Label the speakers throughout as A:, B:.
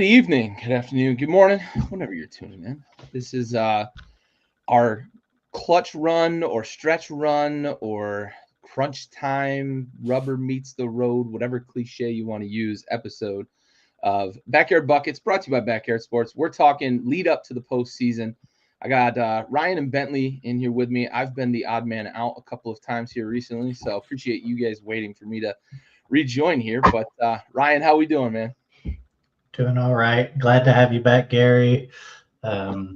A: Good evening, good afternoon, good morning, whenever you're tuning in. This is our clutch run or stretch run or crunch time, rubber meets the road, whatever cliche you want to use episode of Backyard Buckets, brought to you by Backyard Sports. We're talking lead up to the postseason. I got Ryan and Bentley in here with me. I've been the odd man out a couple of times here recently, so appreciate you guys waiting for me to rejoin here. But Ryan, how we doing, man?
B: Doing all right. Glad to have you back, Gary.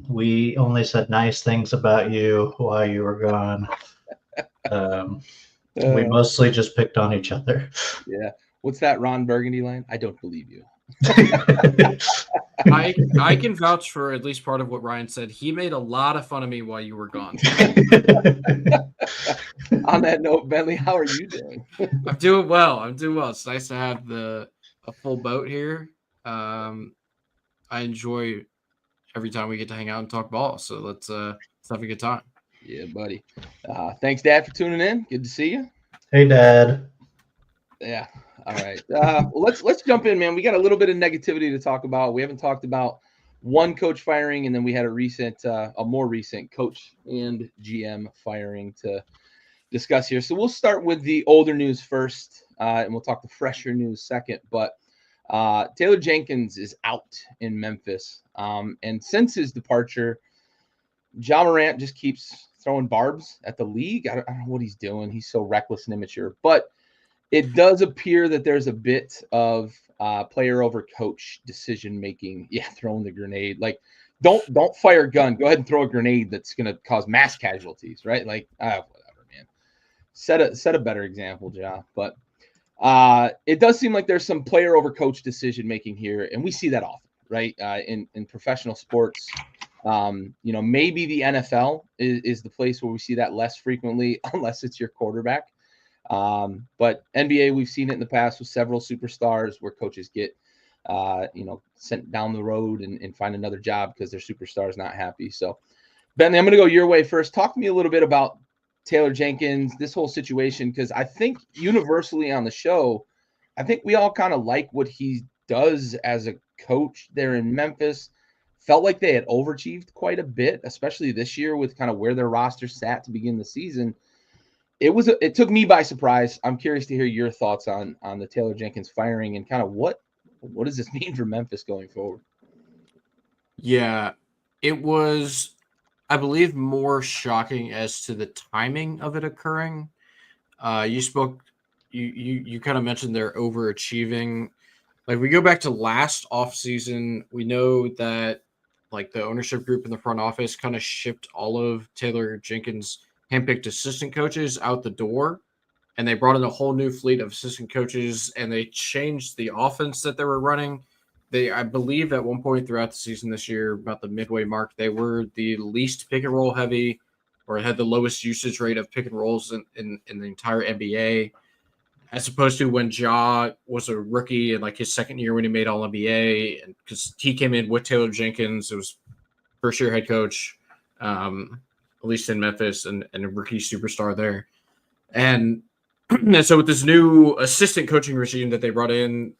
B: We only said nice things about you while you were gone. We mostly just picked on each other.
A: Yeah. What's that Ron Burgundy line? I don't believe you.
C: I can vouch for at least part of what Ryan said. He made a lot of fun of me while you were gone.
A: On that note, Bentley, how are you doing?
C: I'm doing well. It's nice to have a full boat here. I enjoy every time we get to hang out and talk ball. So let's have a good time.
A: Yeah, buddy. Thanks, Dad, for tuning in. Good to see you.
B: Hey, Dad.
A: Yeah. All right. Well, let's jump in, man. We got a little bit of negativity to talk about. We haven't talked about one coach firing, and then we had a more recent coach and GM firing to discuss here. So we'll start with the older news first, and we'll talk the fresher news second. But Taylor Jenkins is out in Memphis, and since his departure, Ja Morant just keeps throwing barbs at the league. I don't know what he's doing. He's so reckless and immature, but it does appear that there's a bit of player over coach decision making. Yeah, throwing the grenade. Like, don't fire a gun. Go ahead and throw a grenade that's going to cause mass casualties, right? Like, whatever, man. Set a better example, Ja. But it does seem like there's some player over coach decision making here, and we see that often, right? In professional sports. Maybe the NFL is the place where we see that less frequently, unless it's your quarterback. But NBA, we've seen it in the past with several superstars where coaches get, sent down the road and find another job because their superstar is not happy. So, Bentley, I'm going to go your way first. Talk to me a little bit about Taylor Jenkins, this whole situation, because I think universally on the show, I think we all kind of like what he does as a coach there in Memphis. Felt like they had overachieved quite a bit, especially this year with kind of where their roster sat to begin the season. It took me by surprise. I'm curious to hear your thoughts on the Taylor Jenkins firing and kind of what does this mean for Memphis going forward?
C: Yeah, it was, I believe, more shocking as to the timing of it occurring. You kind of mentioned they're overachieving. Like, we go back to last offseason, we know that like the ownership group in the front office kind of shipped all of Taylor Jenkins' handpicked assistant coaches out the door, and they brought in a whole new fleet of assistant coaches, and they changed the offense that they were running. I believe at one point throughout the season this year, about the midway mark, they were the least pick and roll heavy, or had the lowest usage rate of pick and rolls in the entire NBA, as opposed to when Ja was a rookie and like his second year when he made All-NBA, and because he came in with Taylor Jenkins, it was first year head coach, at least in Memphis, and a rookie superstar there. And so with this new assistant coaching regime that they brought in,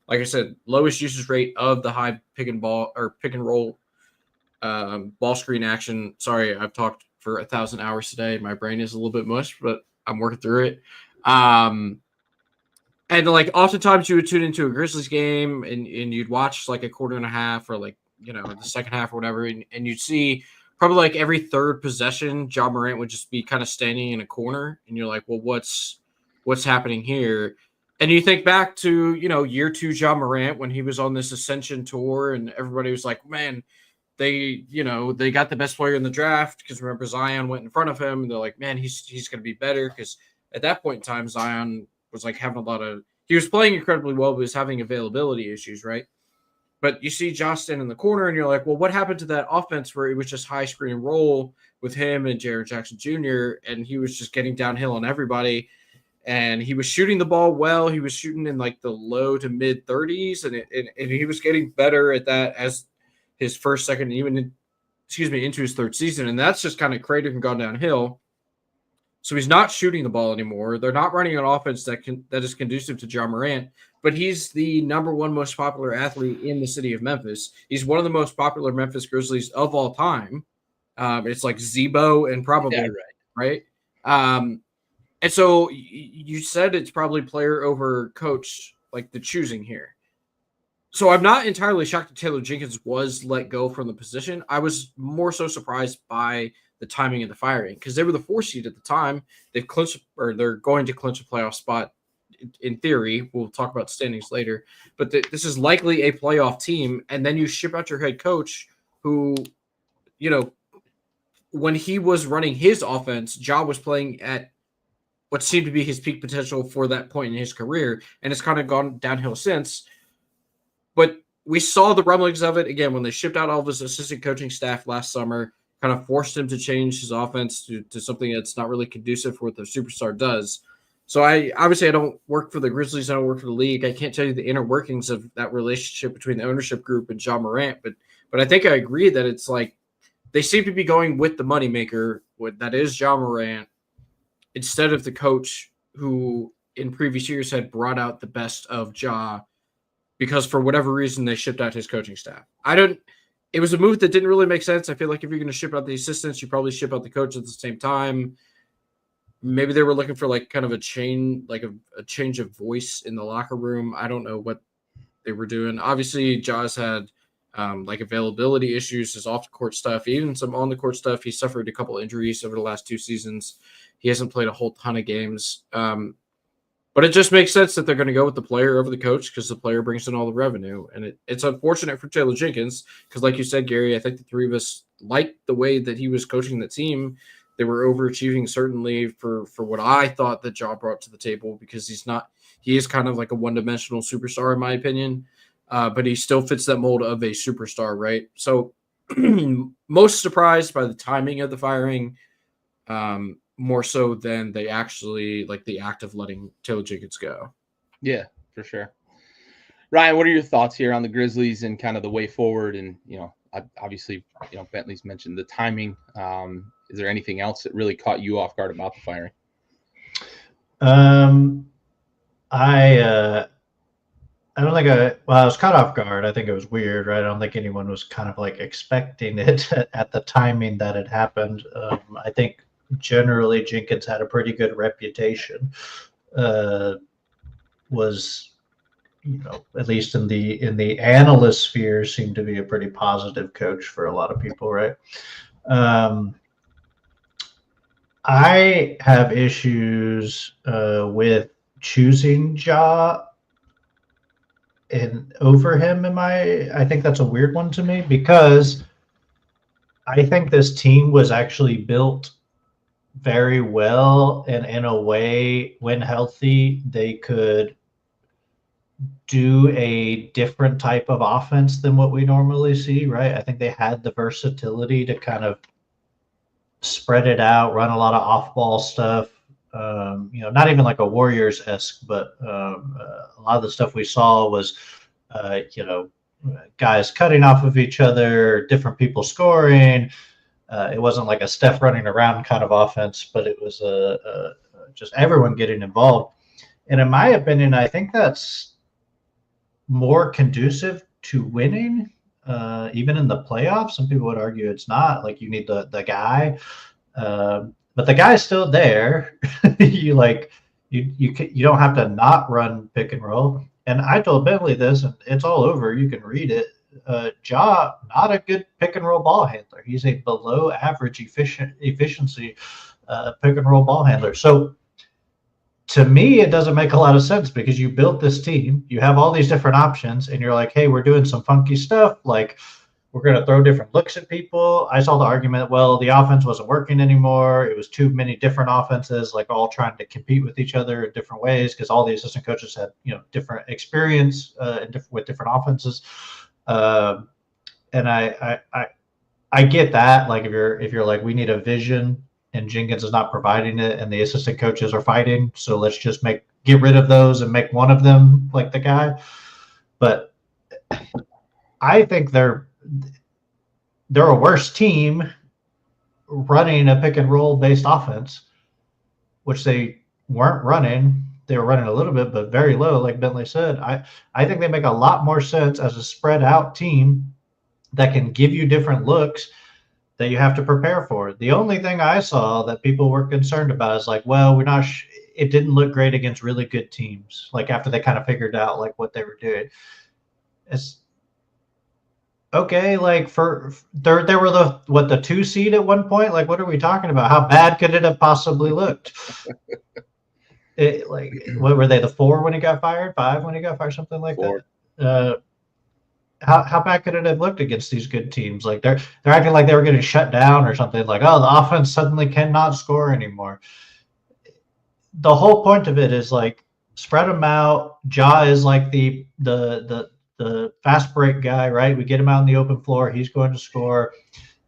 C: like I said, lowest usage rate of the high pick and roll ball screen action. Sorry, I've talked for 1,000 hours today. My brain is a little bit mush, but I'm working through it. And like oftentimes you would tune into a Grizzlies game and you'd watch like a quarter and a half or like, the second half or whatever. And you'd see probably like every third possession, Ja Morant would just be kind of standing in a corner. And you're like, well, what's happening here? And you think back to, year 2 Ja Morant when he was on this ascension tour and everybody was like, man, they got the best player in the draft because remember Zion went in front of him and they're like, man, he's going to be better because at that point in time, Zion was like having he was playing incredibly well, but he was having availability issues, right? But you see Josh stand in the corner and you're like, well, what happened to that offense where it was just high screen and roll with him and Jaren Jackson Jr. and he was just getting downhill on everybody. And he was shooting the ball well. He was shooting in like the low to mid 30s, and he was getting better at that as his first, second, into his third season. And that's just kind of cratered and gone downhill. So he's not shooting the ball anymore. They're not running an offense that is conducive to Ja Morant. but he's the number one most popular athlete in the city of Memphis. He's one of the most popular Memphis Grizzlies of all time. It's like Zebo and probably right. And so you said it's probably player over coach, like the choosing here. So I'm not entirely shocked that Taylor Jenkins was let go from the position. I was more so surprised by the timing of the firing because they were the 4 seed at the time. They've clinched, or they're going to clinch a playoff spot in theory. We'll talk about standings later, but this is likely a playoff team. And then you ship out your head coach who, when he was running his offense, Ja was playing at what seemed to be his peak potential for that point in his career. And it's kind of gone downhill since. But we saw the rumblings of it again when they shipped out all of his assistant coaching staff last summer, kind of forced him to change his offense to something that's not really conducive for what the superstar does. So I don't work for the Grizzlies. I don't work for the league. I can't tell you the inner workings of that relationship between the ownership group and Ja Morant. But I think I agree that it's like they seem to be going with the moneymaker, that is Ja Morant, instead of the coach who in previous years had brought out the best of Ja, because for whatever reason they shipped out his coaching staff. It was a move that didn't really make sense. I feel like if you're going to ship out the assistants, you probably ship out the coach at the same time. Maybe they were looking for like kind of a change of voice in the locker room. I don't know what they were doing. Obviously, Ja's had like availability issues, his off the court stuff, even some on the court stuff. He suffered a couple injuries over the last 2 seasons. He hasn't played a whole ton of games. But it just makes sense that they're going to go with the player over the coach because the player brings in all the revenue. And it's unfortunate for Taylor Jenkins because, like you said, Gary, I think the three of us liked the way that he was coaching the team. They were overachieving, certainly, for what I thought that Ja brought to the table because he is kind of like a one-dimensional superstar, in my opinion. But he still fits that mold of a superstar, right? So most surprised by the timing of the firing. More so than they actually like the act of letting Taylor Jenkins go.
A: Yeah, for sure. Ryan, what are your thoughts here on the Grizzlies and kind of the way forward? And, obviously, Bentley's mentioned the timing. Is there anything else that really caught you off guard about the firing?
B: I don't think I was caught off guard. I think it was weird, right? I don't think anyone was kind of like expecting it at the timing that it happened. I think generally Jenkins had a pretty good reputation, was, at least in the analyst sphere, seemed to be a pretty positive coach for a lot of people, right? I have issues with choosing Ja and over him. I think that's a weird one to me because I think this team was actually built very well, and in a way, when healthy, they could do a different type of offense than what we normally see, right? I think they had the versatility to kind of spread it out, run a lot of off-ball stuff. Not even like a Warriors-esque, but a lot of the stuff we saw was, guys cutting off of each other, different people scoring. It wasn't like a Steph running around kind of offense, but it was just everyone getting involved. And in my opinion, I think that's more conducive to winning, even in the playoffs. Some people would argue it's not. Like, you need the guy, but the guy's still there. You don't have to not run pick and roll. And I told Bentley this, and it's all over. You can read it. Ja, not a good pick and roll ball handler. He's a below average efficiency pick and roll ball handler. So to me, it doesn't make a lot of sense because you built this team, you have all these different options, and you're like, hey, we're doing some funky stuff. Like, we're going to throw different looks at people. I saw the argument, well, the offense wasn't working anymore. It was too many different offenses, like all trying to compete with each other in different ways because all the assistant coaches had, different experience with different offenses. And I get that. Like, if you're like, we need a vision and Jenkins is not providing it and the assistant coaches are fighting, so let's just get rid of those and make one of them like the guy. But I think they're a worse team running a pick and roll based offense, which they weren't running they were running a little bit, but very low, like Bentley said. I think they make a lot more sense as a spread out team that can give you different looks that you have to prepare for. The only thing I saw that people were concerned about is like, well, we're not. It didn't look great against really good teams. Like after they kind of figured out like what they were doing. It's okay. Like they were the 2 seed at one point. Like what are we talking about? How bad could it have possibly looked? Like what were they, the 4 when he got fired, 5 when he got fired, something like
A: 4.
B: that? How bad could it have looked against these good teams? Like they're acting like they were getting shut down or something. Like, oh, the offense suddenly cannot score anymore. The whole point of it is like spread them out. Ja is like the fast break guy, right? We get him out in the open floor, he's going to score,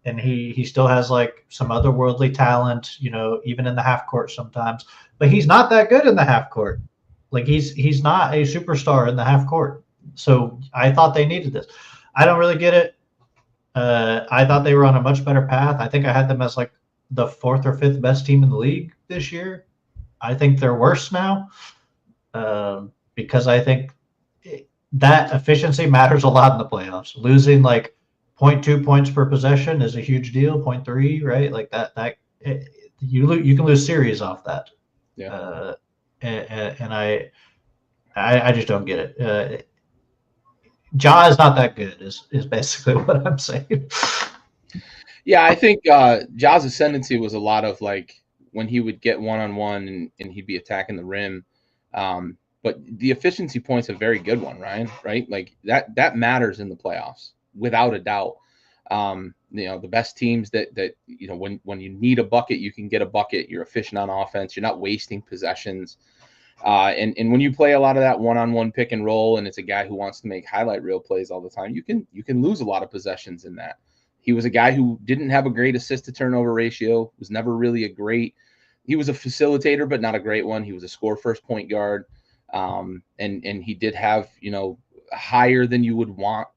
B: and he still has like some otherworldly talent, even in the half court sometimes. But he's not that good in the half court. Like he's not a superstar in the half court. So I thought they needed this. I don't really get it. I thought they were on a much better path. I think I had them as like the 4th or 5th best team in the league this year. I think they're worse now because I think that efficiency matters a lot in the playoffs. Losing like 0.2 points per possession is a huge deal. 0.3, right? Like you can lose series off that.
A: Yeah.
B: And I just don't get it. Ja is not that good is basically what I'm saying.
A: Yeah, I think Ja's ascendancy was a lot of like when he would get one-on-one and he'd be attacking the rim. But the efficiency point's a very good one, Ryan, right? Like that matters in the playoffs without a doubt. The best teams that when you need a bucket, you can get a bucket. You're efficient on offense. You're not wasting possessions. And when you play a lot of that one-on-one pick and roll, and it's a guy who wants to make highlight reel plays all the time, you can lose a lot of possessions in that. He was a guy who didn't have a great assist to turnover ratio, was never really he was a facilitator, but not a great one. He was a score first point guard. And he did have, higher than you would want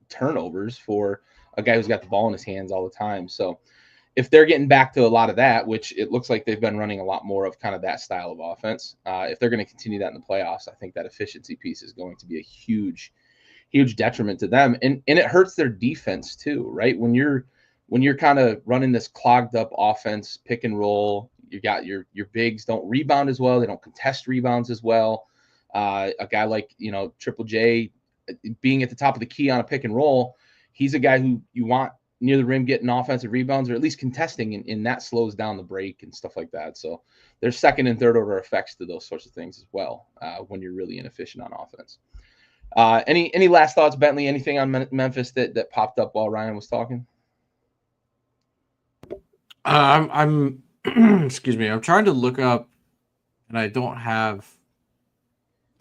A: turnovers for a guy who's got the ball in his hands all the time. So if they're getting back to a lot of that, which it looks like they've been running a lot more of kind of that style of offense, if they're going to continue that in the playoffs, I think that efficiency piece is going to be a huge detriment to them. And it hurts their defense too, right? When you're kind of running this clogged up offense, pick and roll, you got your bigs don't rebound as well. They don't contest rebounds as well. A guy like, Triple J being at the top of the key on a pick and roll, he's a guy who you want near the rim getting offensive rebounds or at least contesting, and that slows down the break and stuff like that. So there's second and third order effects to those sorts of things as well when you're really inefficient on offense. Any last thoughts, Bentley? Anything on Memphis that popped up while Ryan was talking?
C: I'm excuse me. I'm trying to look up, and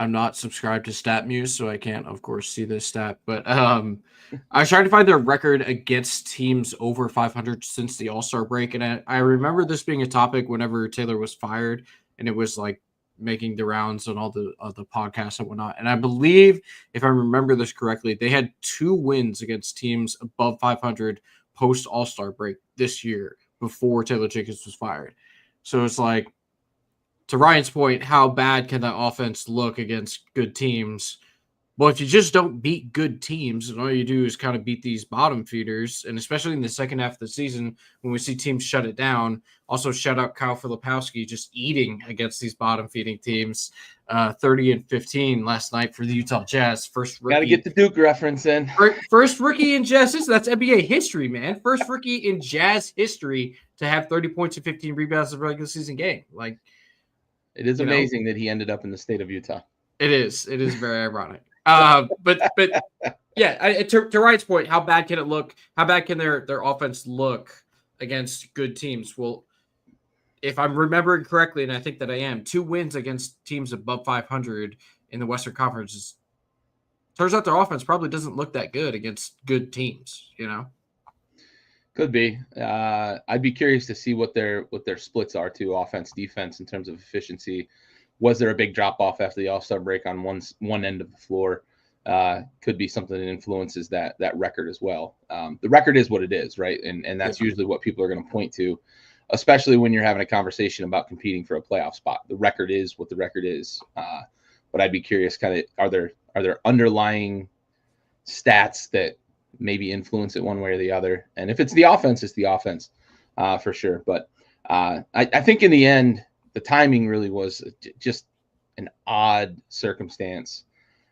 C: I'm not subscribed to StatMuse, so I can't, of course, see this stat. But I was trying to find their record against teams over 500 since the All-Star break, and I remember this being a topic whenever Taylor was fired, and it was like making the rounds on all the podcasts and whatnot. And I believe, if I remember this correctly, they had 2 wins against teams above 500 post All-Star break this year before Taylor Jenkins was fired. So it's like, to Ryan's point, how bad can that offense look against good teams? Well, if you just don't beat good teams and all you do is kind of beat these bottom feeders, and especially in the second half of the season when we see teams shut it down, also shout out Kyle Filipowski just eating against these bottom feeding teams, 30-15 last night for the Utah Jazz. First rookie.
A: Got to get the Duke reference in.
C: First rookie in Jazz history. That's NBA history, man. First rookie in Jazz history to have 30 points and 15 rebounds in a regular season game. Like,
A: it is amazing that he ended up in the state of Utah.
C: It is very ironic. But yeah, to Ryan's point, how bad can it look? How bad can their offense look against good teams? Well, if I'm remembering correctly, and I think that I am, 2 wins against teams above 500 in the Western Conference. Turns out their offense probably doesn't look that good against good teams,
A: Could be. I'd be curious to see what their splits are to offense, defense in terms of efficiency. Was there a big drop off after the All-Star break on one end of the floor? Could be something that influences that record as well. The record is what it is, right? And that's usually what people are going to point to. especially when you're having a conversation about competing for a playoff spot. The record is what the record is. But I'd be curious, kind of, are there underlying stats that maybe influence it one way or the other? And if it's the offense, it's the offense for sure. But I think in the end, the timing really was just an odd circumstance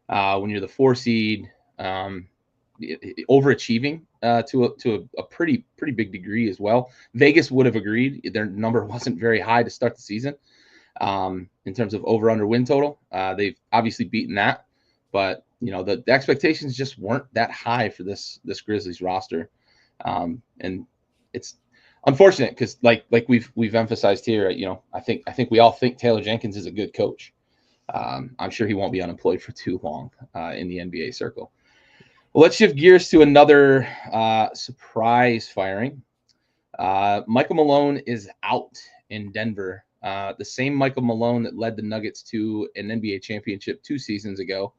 A: when you're the 4 seed, overachieving to a pretty big degree as well. Vegas would have agreed. Their number wasn't very high to start the season in terms of over under win total. They've obviously beaten that, but the expectations just weren't that high for this Grizzlies roster, and it's unfortunate because like we've emphasized here. I think we all think Taylor Jenkins is a good coach. I'm sure he won't be unemployed for too long in the NBA circle. Well, let's shift gears to another surprise firing. Michael Malone is out in Denver. The same Michael Malone that led the Nuggets to an NBA championship 2 seasons ago.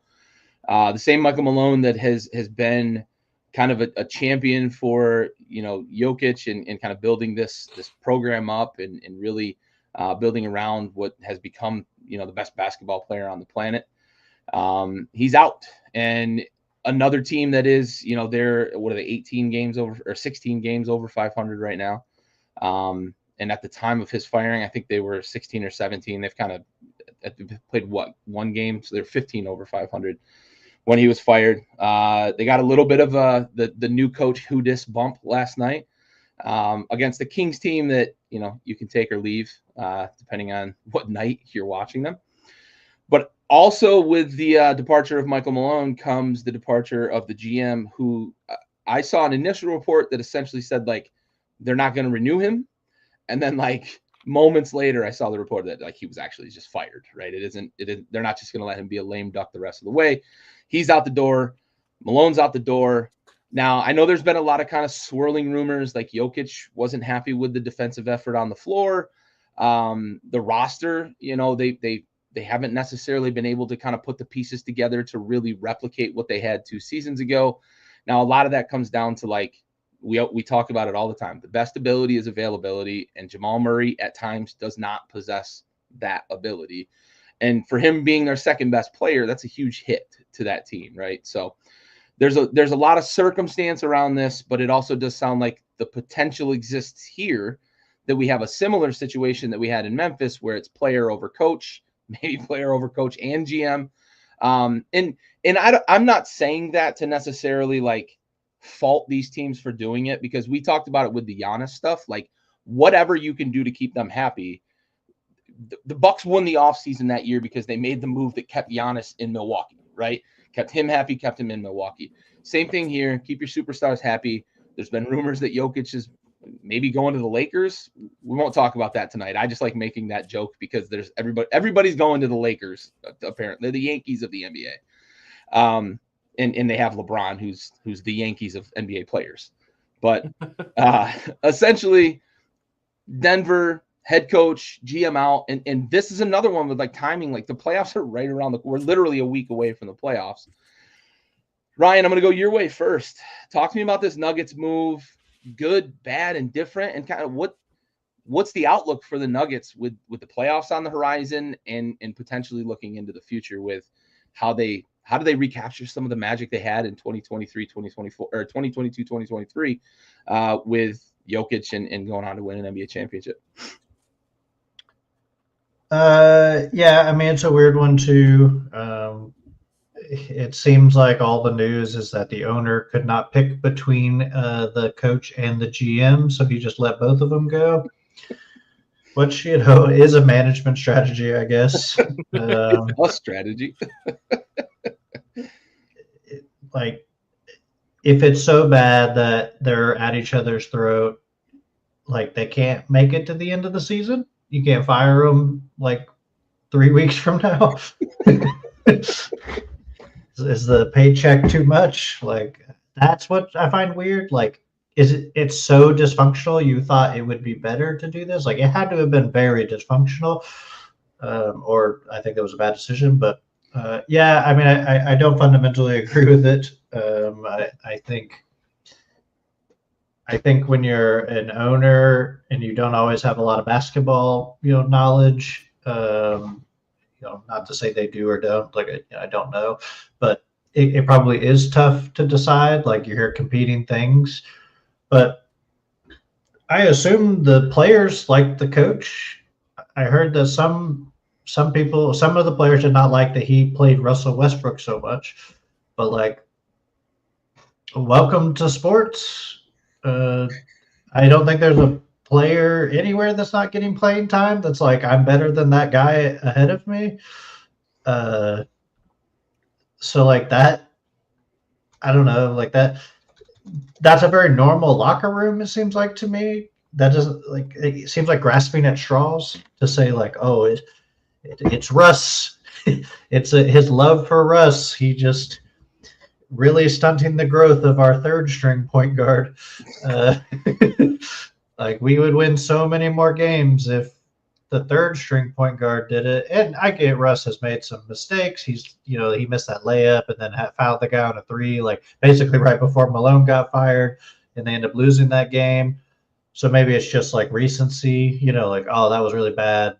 A: The same Michael Malone that has been kind of a champion for Jokic and kind of building this program up and really building around what has become the best basketball player on the planet. He's out, and another team that is they're 18 games over or 16 games over 500 right now. And at the time of his firing, I think they were 16 or 17. They've kind of played one game, so they're 15 over 500 when he was fired. They got a little bit of the new coach who dis bump last night against the Kings team that you can take or leave depending on what night you're watching them. But also with the departure of Michael Malone comes the departure of the GM, who I saw an initial report that essentially said they're not going to renew him. And then moments later, I saw the report that he was actually just fired, right? They're not just going to let him be a lame duck the rest of the way. He's out the door. Malone's out the door. Now, I know there's been a lot of kind of swirling rumors, like Jokic wasn't happy with the defensive effort on the floor. The roster, they haven't necessarily been able to kind of put the pieces together to really replicate what they had 2 seasons ago. Now, a lot of that comes down to we talk about it all the time. The best ability is availability, and Jamal Murray at times does not possess that ability. And for him being their second best player, that's a huge hit to that team, right? So there's a lot of circumstance around this, but it also does sound like the potential exists here that we have a similar situation that we had in Memphis, where it's player over coach, maybe player over coach and GM. And I'm not saying that to necessarily fault these teams for doing it, because we talked about it with the Giannis stuff. Whatever you can do to keep them happy. The Bucks won the offseason that year because they made the move that kept Giannis in Milwaukee, right? Kept him happy, kept him in Milwaukee. Same thing here. Keep your superstars happy. There's been rumors that Jokic is maybe going to the Lakers. We won't talk about that tonight. I just like making that joke because there's everybody's going to the Lakers. Apparently, they're the Yankees of the NBA. And they have LeBron, who's the Yankees of NBA players. But essentially, Denver head coach, GM out, and this is another one with timing. The playoffs are right around we're literally a week away from the playoffs. Ryan, I'm going to go your way first. Talk to me about this Nuggets move. Good, bad, and different, and kind of what's the outlook for the Nuggets with the playoffs on the horizon and potentially looking into the future with how do they recapture some of the magic they had in 2023, 2024, or 2022, 2023 with Jokic and going on to win an NBA championship?
B: Yeah, I mean, it's a weird one too. It seems like all the news is that the owner could not pick between the coach and the GM, so he just let both of them go. Which, is a management strategy, I guess.
A: It's a strategy.
B: If it's so bad that they're at each other's throat, they can't make it to the end of the season, you can't fire them 3 weeks from now. Is the paycheck too much? That's what I find weird. It's so dysfunctional, you thought it would be better to do this? It had to have been very dysfunctional, or I think that was a bad decision. But yeah, I mean, I don't fundamentally agree with it. I think I think when you're an owner and you don't always have a lot of basketball, knowledge, not to say they do or don't, like I don't know, but it probably is tough to decide. Like you hear competing things, but I assume the players like the coach. I heard that some people, some of the players did not like that he played Russell Westbrook so much, but like, welcome to sports. I don't think there's a player anywhere that's not getting playing time that's like, I'm better than that guy ahead of me. So like that, I don't know, like that's a very normal locker room, it seems like to me. That doesn't, like, it seems like grasping at straws to say like, oh, it's Russ. It's his love for Russ. He just really stunting the growth of our third string point guard. Like we would win so many more games if the third string point guard did it. And I get Russ has made some mistakes. He missed that layup and then fouled the guy on a three, like basically right before Malone got fired, and they end up losing that game. So maybe it's just like recency, like, oh, that was really bad.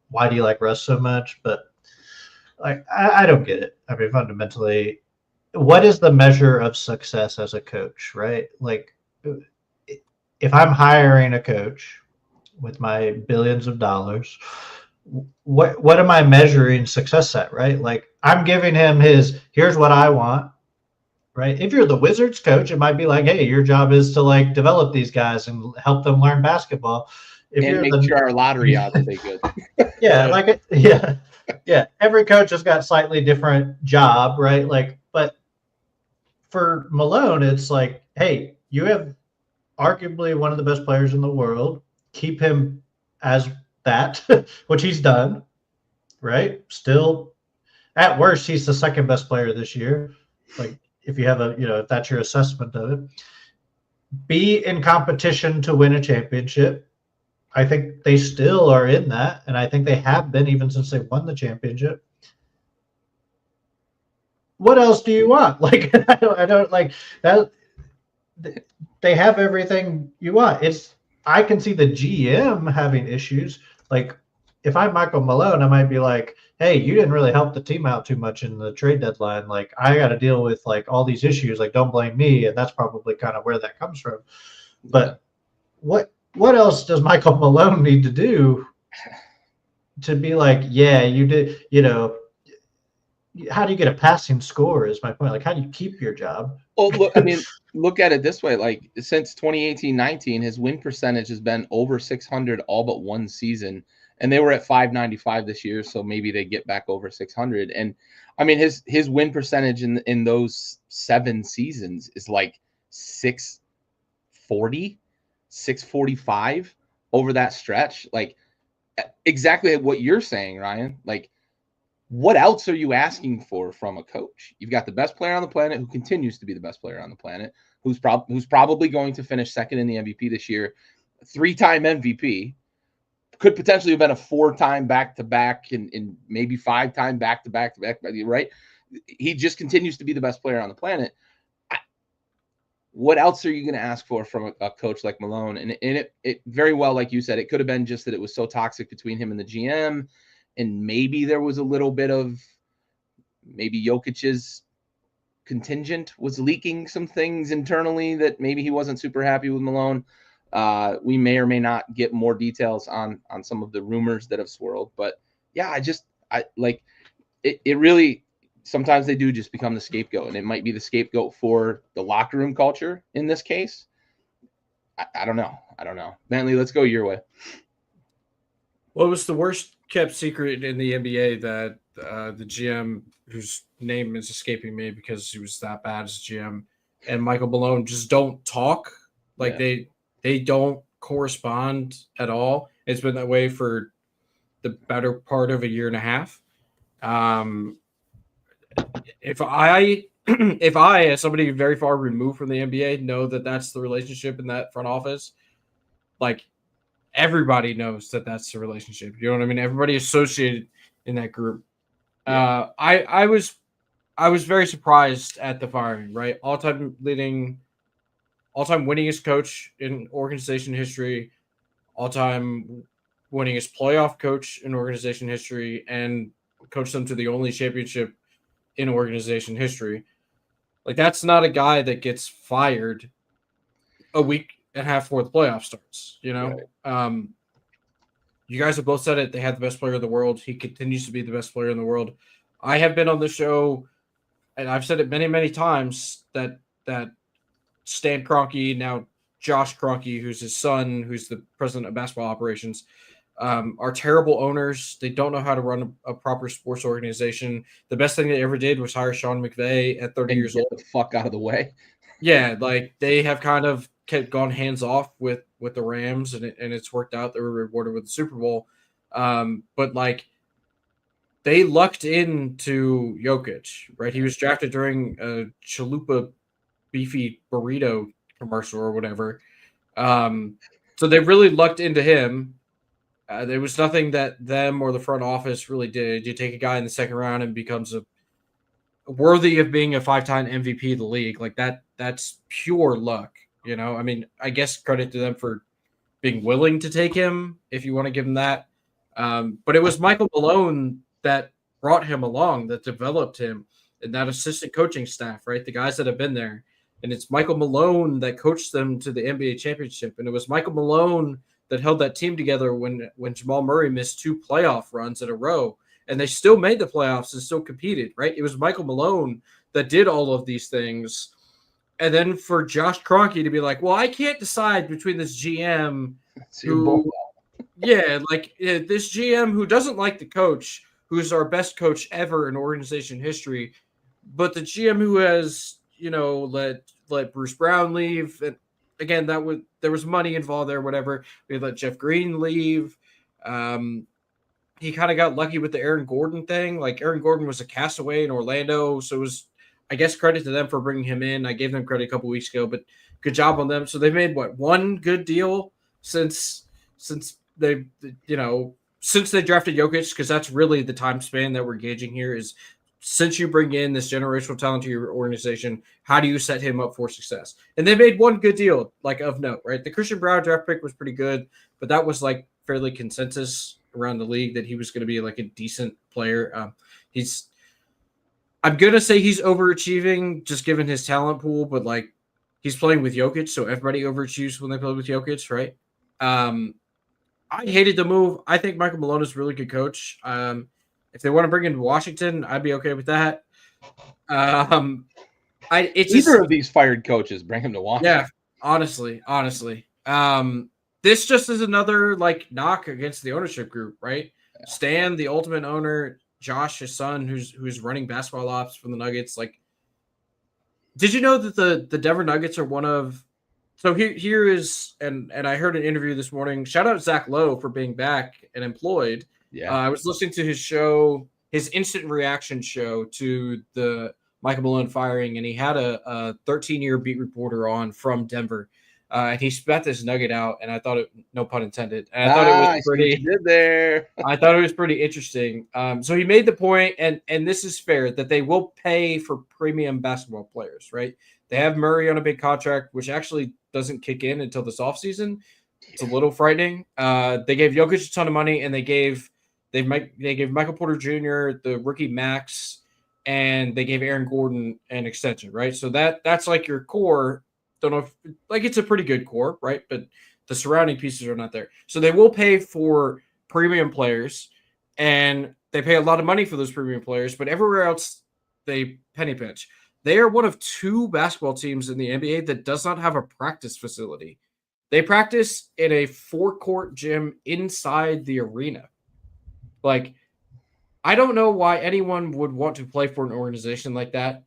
B: Why do you like Russ so much? But like, I don't get it. I mean, fundamentally, what is the measure of success as a coach, right? Like, if I'm hiring a coach with my billions of dollars, what am I measuring success at, right? Like, I'm giving him here's what I want, right? If you're the Wizards coach, it might be like, hey, your job is to like develop these guys and help them learn basketball. If
A: and
B: you're
A: make sure our lottery odds stay good.
B: Yeah. Every coach has got slightly different job, right? Like, but for Malone, it's like, hey, you have arguably one of the best players in the world. Keep him as that, which he's done, right? Still, at worst, he's the second best player this year. Like, if you have if that's your assessment of it, be in competition to win a championship. I think they still are in that, and I think they have been even since they won the championship. What else do you want? Like, I don't like that. They have everything you want. I can see the GM having issues. Like, if I'm Michael Malone, I might be like, hey, you didn't really help the team out too much in the trade deadline. Like, I got to deal with like all these issues. Like, don't blame me. And that's probably kind of where that comes from. But what else does Michael Malone need to do to be like, yeah, you did, how do you get a passing score is my point. Like, how do you keep your job?
A: Well, look at it this way. Like, since 2018-19, his win percentage has been over 600 all but one season. And they were at 595 this year, so maybe they get back over 600. And I mean, his win percentage in those 7 seasons is like 640, 645 over that stretch. Like, exactly what you're saying, Ryan. Like, what else are you asking for from a coach? You've got the best player on the planet who continues to be the best player on the planet, who's probably going to finish second in the MVP this year, 3-time MVP. Could potentially have been a 4-time back-to-back and maybe 5-time back-to-back, right? He just continues to be the best player on the planet. What else are you going to ask for from a coach like Malone? And it very well, like you said, it could have been just that it was so toxic between him and the GM, and maybe there was a little bit of maybe Jokic's contingent was leaking some things internally that maybe he wasn't super happy with Malone. We may or may not get more details on some of the rumors that have swirled, but yeah, I like it. It really, sometimes they do just become the scapegoat, and it might be the scapegoat for the locker room culture in this case. I don't know. Bentley, let's go your way.
C: What was the worst kept secret in the NBA that the GM, whose name is escaping me because he was that bad as GM, and Michael Malone just don't talk? Like, they don't correspond at all. It's been that way for the better part of a year and a half. If I, as somebody very far removed from the NBA, know that that's the relationship in that front office, like, everybody knows that that's the relationship. You know what I mean? Everybody associated in that group. Yeah. I was very surprised at the firing, right? All-time leading all-time winningest coach in organization history, all-time winningest playoff coach in organization history, and coached them to the only championship in organization history. Like, that's not a guy that gets fired a week and a half before the playoff starts, you know?
A: Right.
C: You guys have both said it. They have the best player in the world. He continues to be the best player in the world. I have been on the show, and I've said it many, many times that Stan Kroenke, now Josh Kroenke, who's his son, who's the president of basketball operations, are terrible owners. They don't know how to run a proper sports organization. The best thing they ever did was hire Sean McVay at 30 years old.
A: Get the fuck out of the way.
C: Yeah, like they have kind of gone hands off with the Rams, and it's worked out. They were rewarded with the Super Bowl, but like they lucked into Jokic, right? He was drafted during a chalupa beefy burrito commercial or whatever. So they really lucked into him. There was nothing that them or the front office really did. You take a guy in the second round and becomes a worthy of being a 5-time MVP of the league. Like that's pure luck. You know, I mean, I guess credit to them for being willing to take him, if you want to give him that. But it was Michael Malone that brought him along, that developed him, and that assistant coaching staff, right? The guys that have been there. And it's Michael Malone that coached them to the NBA championship. And it was Michael Malone that held that team together when Jamal Murray missed 2 playoff runs in a row. And they still made the playoffs and still competed, right? It was Michael Malone that did all of these things. And then for Josh Kroenke to be like, well, I can't decide between this GM who, this GM who doesn't like the coach, who's our best coach ever in organization history, but the GM who has, let Bruce Brown leave. And again, there was money involved there, whatever. We let Jeff Green leave. He kind of got lucky with the Aaron Gordon thing. Like Aaron Gordon was a castaway in Orlando, so it was, I guess, credit to them for bringing him in. I gave them credit a couple weeks ago, but good job on them. So they've made one good deal since they drafted Jokic, because that's really the time span that we're gauging here is since you bring in this generational talent to your organization, how do you set him up for success? And they made one good deal, like of note, right? The Christian Brown draft pick was pretty good, but that was like fairly consensus around the league that he was going to be like a decent player. I'm going to say he's overachieving just given his talent pool, but like he's playing with Jokic, so everybody overachieves when they play with Jokic, right? I hated the move. I think Michael Malone is a really good coach. If they want to bring him to Washington, I'd be okay with that.
A: Either of these fired coaches, bring him to Washington.
C: Yeah, honestly. This just is another like knock against the ownership group, right? Yeah. Stan, the ultimate owner, Josh, his son, who's running basketball ops for the Nuggets. Like, did you know that the Denver Nuggets are one of? So here is, and I heard an interview this morning. Shout out Zach Lowe for being back and employed.
A: Yeah,
C: I was listening to his show, his instant reaction show to the Michael Malone firing, and he had a 13-year beat reporter on from Denver, and he spat this nugget out, and I thought it, no pun intended, and I thought it was pretty.
A: Did there?
C: I thought it was pretty interesting. So he made the point, and this is fair, that they will pay for premium basketball players, right? They have Murray on a big contract, which actually doesn't kick in until this offseason. It's a little frightening. They gave Jokic a ton of money, and they gave Michael Porter Jr. the rookie max, and they gave Aaron Gordon an extension, right? So that's like your core. Don't know if like it's a pretty good core, right? But the surrounding pieces are not there. So they will pay for premium players, and they pay a lot of money for those premium players, but everywhere else they penny pinch. They are one of 2 basketball teams in the NBA that does not have a practice facility. They practice in a 4-court gym inside the arena. Like, I don't know why anyone would want to play for an organization like that.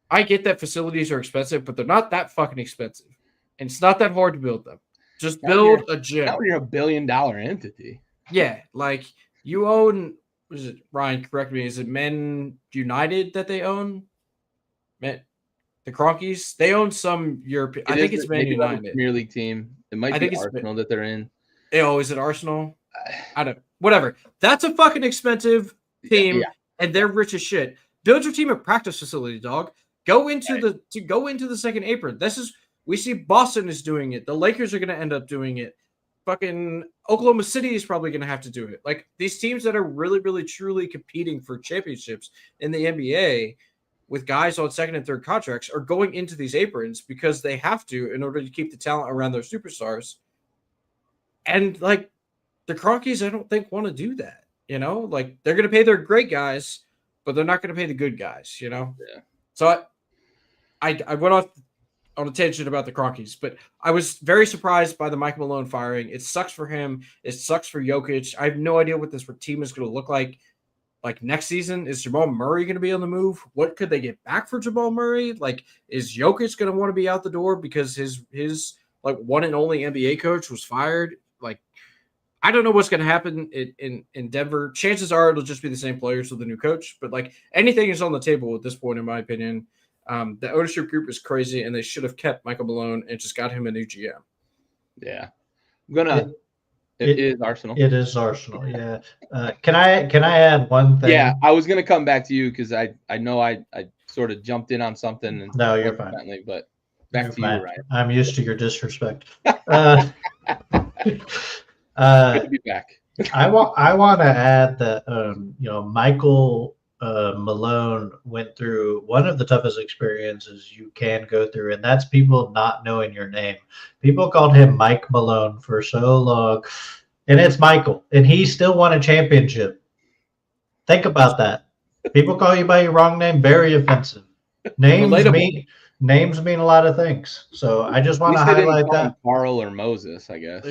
C: I get that facilities are expensive, but they're not that fucking expensive. And it's not that hard to build them. Just build a gym.
A: Now you're a $1 billion entity.
C: Yeah, like you own, was it, Ryan, correct me, is it Men United that they own? The Kroenkes? They own some European. I think it's Man United.
A: Premier League team. It might be Arsenal that they're in.
C: Oh, is it Arsenal? I don't. Whatever. That's a fucking expensive team, and they're rich as shit. Build your team a practice facility, dog. Go into the second apron. This is We see Boston is doing it. The Lakers are going to end up doing it. Fucking Oklahoma City is probably going to have to do it. Like these teams that are really, really, truly competing for championships in the NBA with guys on second and third contracts are going into these aprons because they have to in order to keep the talent around their superstars. And like the Cronkies, I don't think want to do that. You know, like they're going to pay their great guys, but they're not going to pay the good guys. You know,
A: Yeah.
C: So I went off on a tangent about the Cronkies, but I was very surprised by the Mike Malone firing. It sucks for him. It sucks for Jokic. I have no idea what this team is going to look like next season. Is Jamal Murray going to be on the move? What could they get back for Jamal Murray? Like, is Jokic going to want to be out the door because his like one and only NBA coach was fired? Like, I don't know what's going to happen in Denver. Chances are it'll just be the same players with the new coach, but like anything is on the table at this point, in my opinion. The ownership group is crazy, and they should have kept Michael Malone and just got him a new GM.
A: Yeah, it is Arsenal.
B: It is Arsenal. Yeah. Can I add one thing?
A: Yeah, I was gonna come back to you because I know I sort of jumped in on something. And
B: no, you're fine.
A: But back to you, Ryan.
B: I'm used to your disrespect.
A: Good to be back.
B: I want to add that Michael Malone went through one of the toughest experiences you can go through, and that's people not knowing your name. People called him Mike Malone for so long, and it's Michael, and he still won a championship. Think about that. People call you by your wrong name, very offensive. Names mean a lot of things. So I just want to highlight that.
A: Carl or Moses, I guess.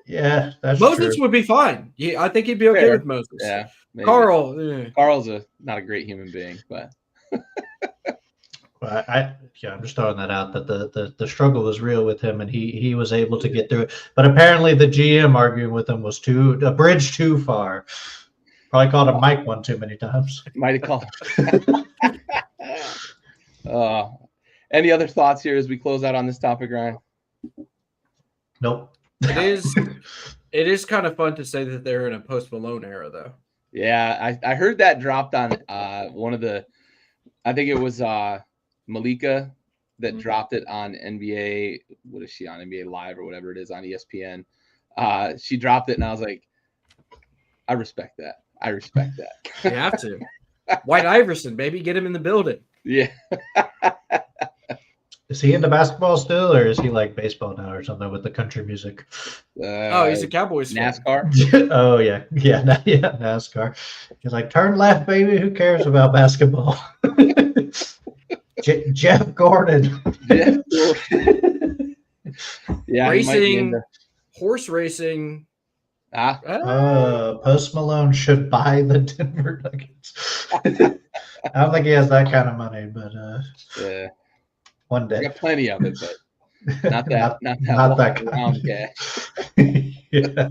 B: Yeah, that's
C: Moses
B: true.
C: would be fine. Yeah, I think he'd be okay
A: Fair.
C: with Moses.
A: Yeah. Maybe.
C: Carl's
A: not a great human being, but
B: I'm just throwing that out that the struggle was real with him, and he was able to get through it. But apparently the GM arguing with him was a bridge too far. Probably called him Mike one too many times.
A: Might have called. Any other thoughts here as we close out on this topic, Ryan?
B: Nope.
C: It is kind of fun to say that they're in a post Malone era, though.
A: Yeah, I heard that dropped on one of the, I think it was Malika that dropped it on NBA. What is she on? NBA Live or whatever it is on ESPN. She dropped it, and I was like, I respect that.
C: You have to. White Iverson, baby, get him in the building.
A: Yeah.
B: Is he into basketball still, or is he like baseball now or something with the country music?
C: He's a Cowboys fan.
A: NASCAR.
B: Oh yeah, NASCAR. He's like, turn left, baby. Who cares about basketball? Jeff Gordon.
A: Yeah,
C: racing, horse racing.
B: Post Malone should buy the Denver Nuggets. I don't think he has that kind of money, but
A: yeah.
B: One day.
A: Got plenty of it, but not that kind of cash.
B: Yeah.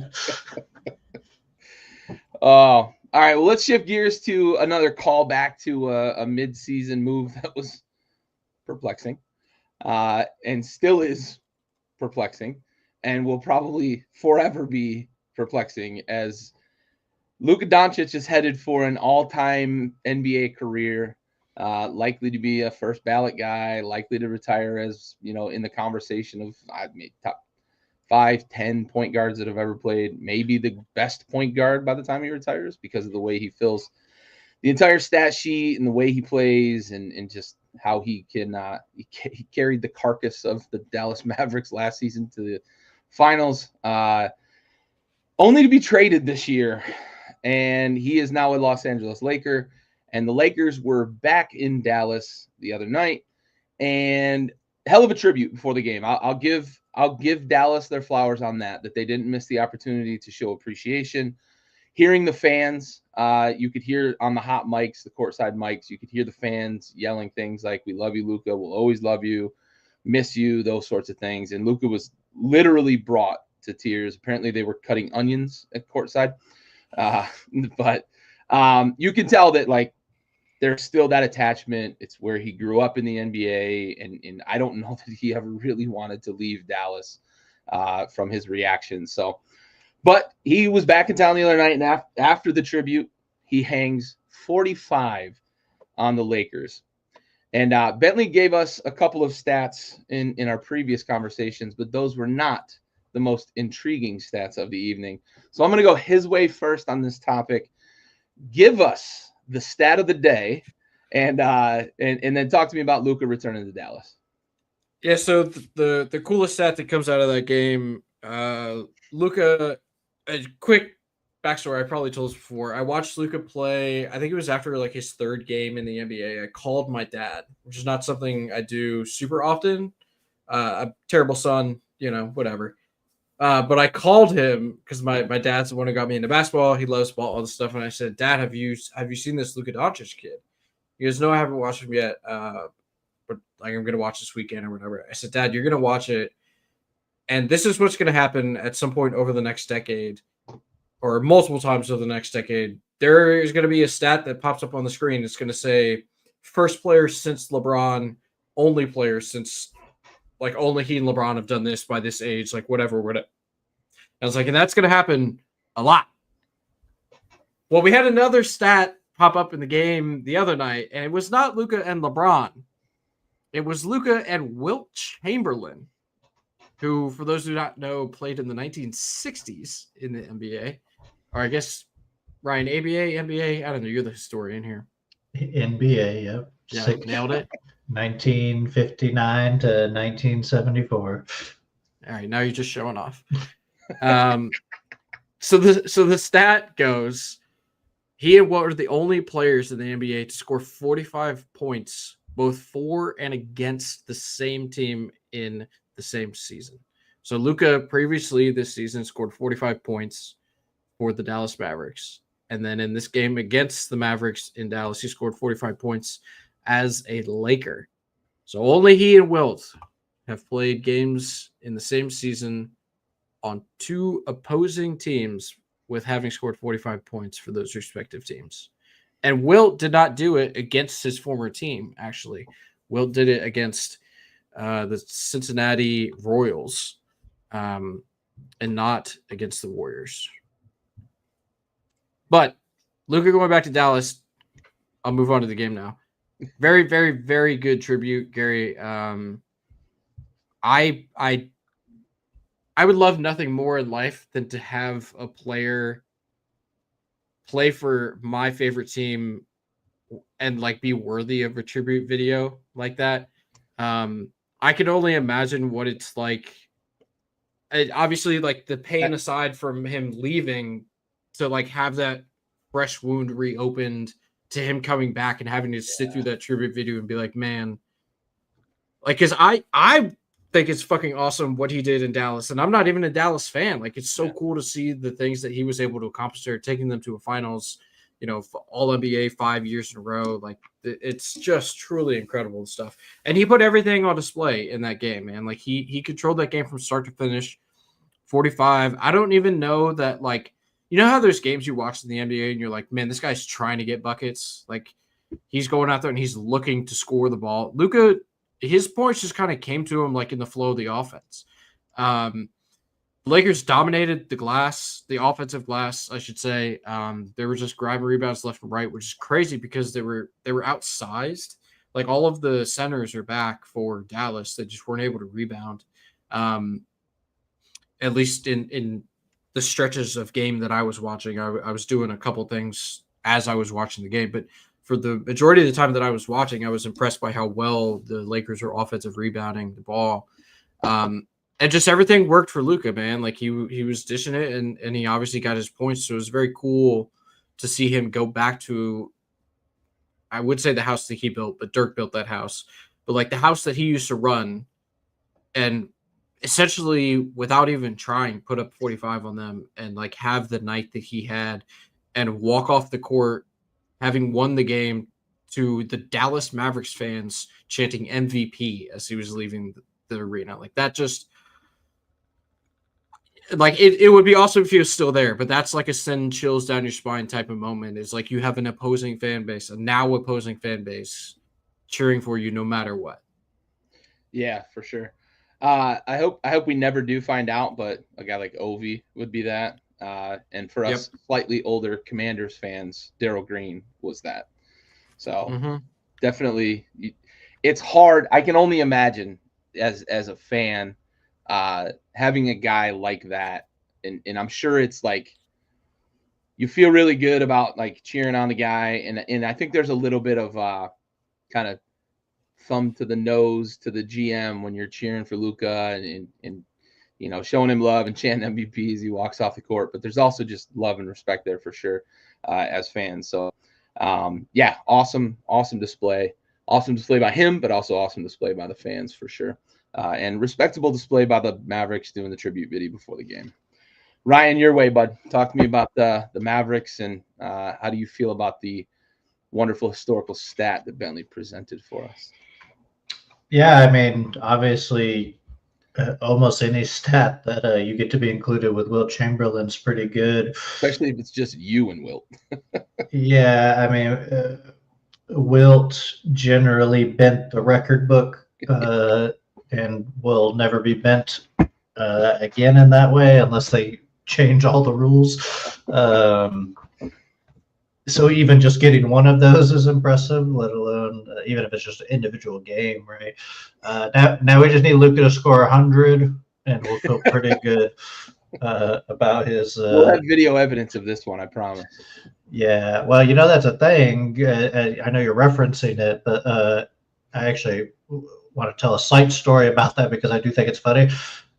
A: All right. Well, let's shift gears to another callback to a mid-season move that was perplexing, and still is perplexing, and will probably forever be perplexing as Luka Doncic is headed for an all-time NBA career. Likely to be a first ballot guy, likely to retire as, in the conversation of top 5-10 point guards that have ever played, maybe the best point guard by the time he retires because of the way he fills the entire stat sheet and the way he plays and just how he can he carried the carcass of the Dallas Mavericks last season to the finals, only to be traded this year. And he is now a Los Angeles Laker. And the Lakers were back in Dallas the other night, and hell of a tribute before the game. I'll give Dallas their flowers on that they didn't miss the opportunity to show appreciation. Hearing the fans, you could hear on the hot mics, the courtside mics, you could hear the fans yelling things like, "We love you, Luka. We'll always love you. Miss you," those sorts of things. And Luka was literally brought to tears. Apparently, they were cutting onions at courtside, but you can tell that there's still that attachment. It's where he grew up in the NBA, and I don't know that he ever really wanted to leave Dallas from his reaction. So, but he was back in town the other night, and after the tribute, he hangs 45 on the Lakers. And Bentley gave us a couple of stats in our previous conversations, but those were not the most intriguing stats of the evening. So I'm going to go his way first on this topic. Give us the stat of the day, and then talk to me about Luka returning to Dallas.
C: Yeah, so the coolest stat that comes out of that game, Luka, a quick backstory, I probably told this before. I watched Luka play, I think it was after like his third game in the NBA. I called my dad, which is not something I do super often. A terrible son, whatever. But I called him because my dad's the one who got me into basketball. He loves ball, all this stuff. And I said, Dad, have you seen this Luka Doncic kid? He goes, No, I haven't watched him yet. But like I'm gonna watch this weekend or whatever. I said, Dad, you're gonna watch it, and this is what's gonna happen at some point over the next decade, or multiple times over the next decade. There is gonna be a stat that pops up on the screen. It's gonna say first player since LeBron, only player since like only he and LeBron have done this by this age, like whatever. I was like, and that's gonna happen a lot. Well, we had another stat pop up in the game the other night, and it was not Luka and LeBron. It was Luka and Wilt Chamberlain, who, for those who do not know, played in the 1960s in the NBA. Or I guess, Ryan, ABA, NBA? I don't know. You're the historian here.
B: NBA, yep.
C: Yeah, nailed it.
B: 1959 to 1974.
C: All right, now you're just showing off. So the stat goes, he and Wilt are the only players in the NBA to score 45 points both for and against the same team in the same season. So Luka previously this season scored 45 points for the Dallas Mavericks. And then in this game against the Mavericks in Dallas, he scored 45 points as a Laker. So only he and Wilt have played games in the same season on two opposing teams with having scored 45 points for those respective teams. And Wilt did not do it against his former team, actually. Wilt did it against the Cincinnati Royals and not against the Warriors. But Luka going back to Dallas, I'll move on to the game now. Very, very, very good tribute, Gary. I would love nothing more in life than to have a player play for my favorite team and like be worthy of a tribute video like that. I could only imagine what it's like. Obviously, like the pain aside from him leaving, to like have that fresh wound reopened, to him coming back and having to sit through that tribute video and be like, man, like, because I think it's fucking awesome what he did in Dallas, and I'm not even a Dallas fan. Like, it's so cool to see the things that he was able to accomplish there, taking them to a finals, all NBA 5 years in a row. Like, it's just truly incredible stuff. And he put everything on display in that game, man. Like, he controlled that game from start to finish. 45. I don't even know that, like, you know how there's games you watch in the NBA and you're like, man, this guy's trying to get buckets. Like, he's going out there and he's looking to score the ball. Luka, his points just kind of came to him like in the flow of the offense. Lakers dominated the offensive glass, I should say. There were just grabbing rebounds left and right, which is crazy because they were outsized. Like, all of the centers are back for Dallas. They just weren't able to rebound. At least in the stretches of game that I was watching. I was doing a couple things as I was watching the game, but for the majority of the time that I was watching, I was impressed by how well the Lakers were offensive rebounding the ball. And just everything worked for Luka, man. Like, he was dishing it, and he obviously got his points. So it was very cool to see him go back to, I would say the house that he built, but Dirk built that house. But like the house that he used to run, and essentially without even trying, put up 45 on them and like have the night that he had and walk off the court having won the game to the Dallas Mavericks fans chanting MVP as he was leaving the arena. Like, that just, like, it would be awesome if he was still there, but that's like a send chills down your spine type of moment. Is like you have an opposing fan base, a now opposing fan base cheering for you no matter what.
A: Yeah, for sure. I hope we never do find out, but a guy like Ovi would be that. And for us slightly older Commanders fans, Darryl Green was that. So definitely, it's hard. I can only imagine as a fan having a guy like that, and I'm sure it's like you feel really good about like cheering on the guy, and I think there's a little bit of kind of thumb to the nose to the GM when you're cheering for Luka and you know, showing him love and chanting MVP as he walks off the court. But there's also just love and respect there for sure as fans. So, yeah, awesome display. Awesome display by him, but also awesome display by the fans for sure. And respectable display by the Mavericks doing the tribute video before the game. Ryan, your way, bud. Talk to me about the Mavericks and how do you feel about the wonderful historical stat that Bentley presented for us?
B: Yeah, I mean, obviously, almost any stat that you get to be included with Wilt Chamberlain's pretty good.
A: Especially if it's just you and Wilt.
B: Yeah, I mean, Wilt generally bent the record book and will never be bent again in that way unless they change all the rules. So even just getting one of those is impressive, let alone even if it's just an individual game, right? Now we just need Luka to score 100, and we'll feel pretty good about his.
A: We'll have video evidence of this one, I promise.
B: Yeah, well, you know that's a thing. I know you're referencing it, but I actually want to tell a slight story about that because I do think it's funny.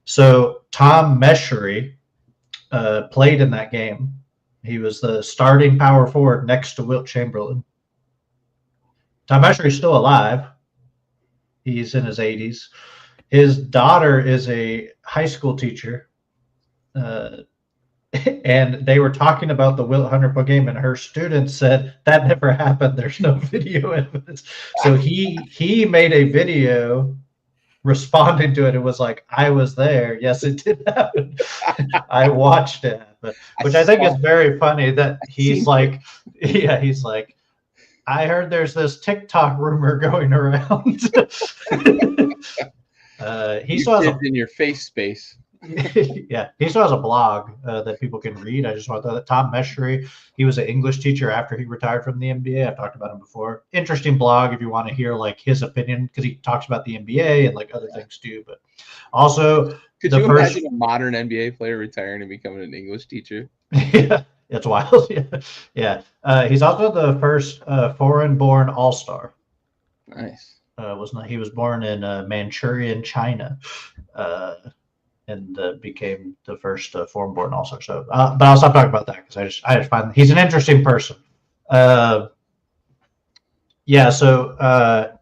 B: So Tom Meshery played in that game. He was the starting power forward next to Wilt Chamberlain. Tom Meshery's still alive. He's in his 80s. His daughter is a high school teacher. And they were talking about the Wilt 100-point game, and her students said that never happened. There's no video evidence. So he made a video responding to it. It was like, I was there. Yes, it did happen. I watched it happen, which I think is very funny that he's like, he's like, I heard there's this TikTok rumor going around. He still has
A: in your face space.
B: Yeah, he still has a blog that people can read. I just want to Tom Meshery. He was an English teacher after he retired from the NBA. I've talked about him before. Interesting blog if you want to hear like his opinion because he talks about the NBA and like other things too. But also,
A: could you imagine a modern NBA player retiring and becoming an English teacher?
B: Yeah, it's wild. Yeah. He's also the first foreign-born All-Star.
A: Nice.
B: He was born in Manchurian, China. And became the first foreign-born All-Star. So, but I'll stop talking about that because I just find he's an interesting person. Yeah. So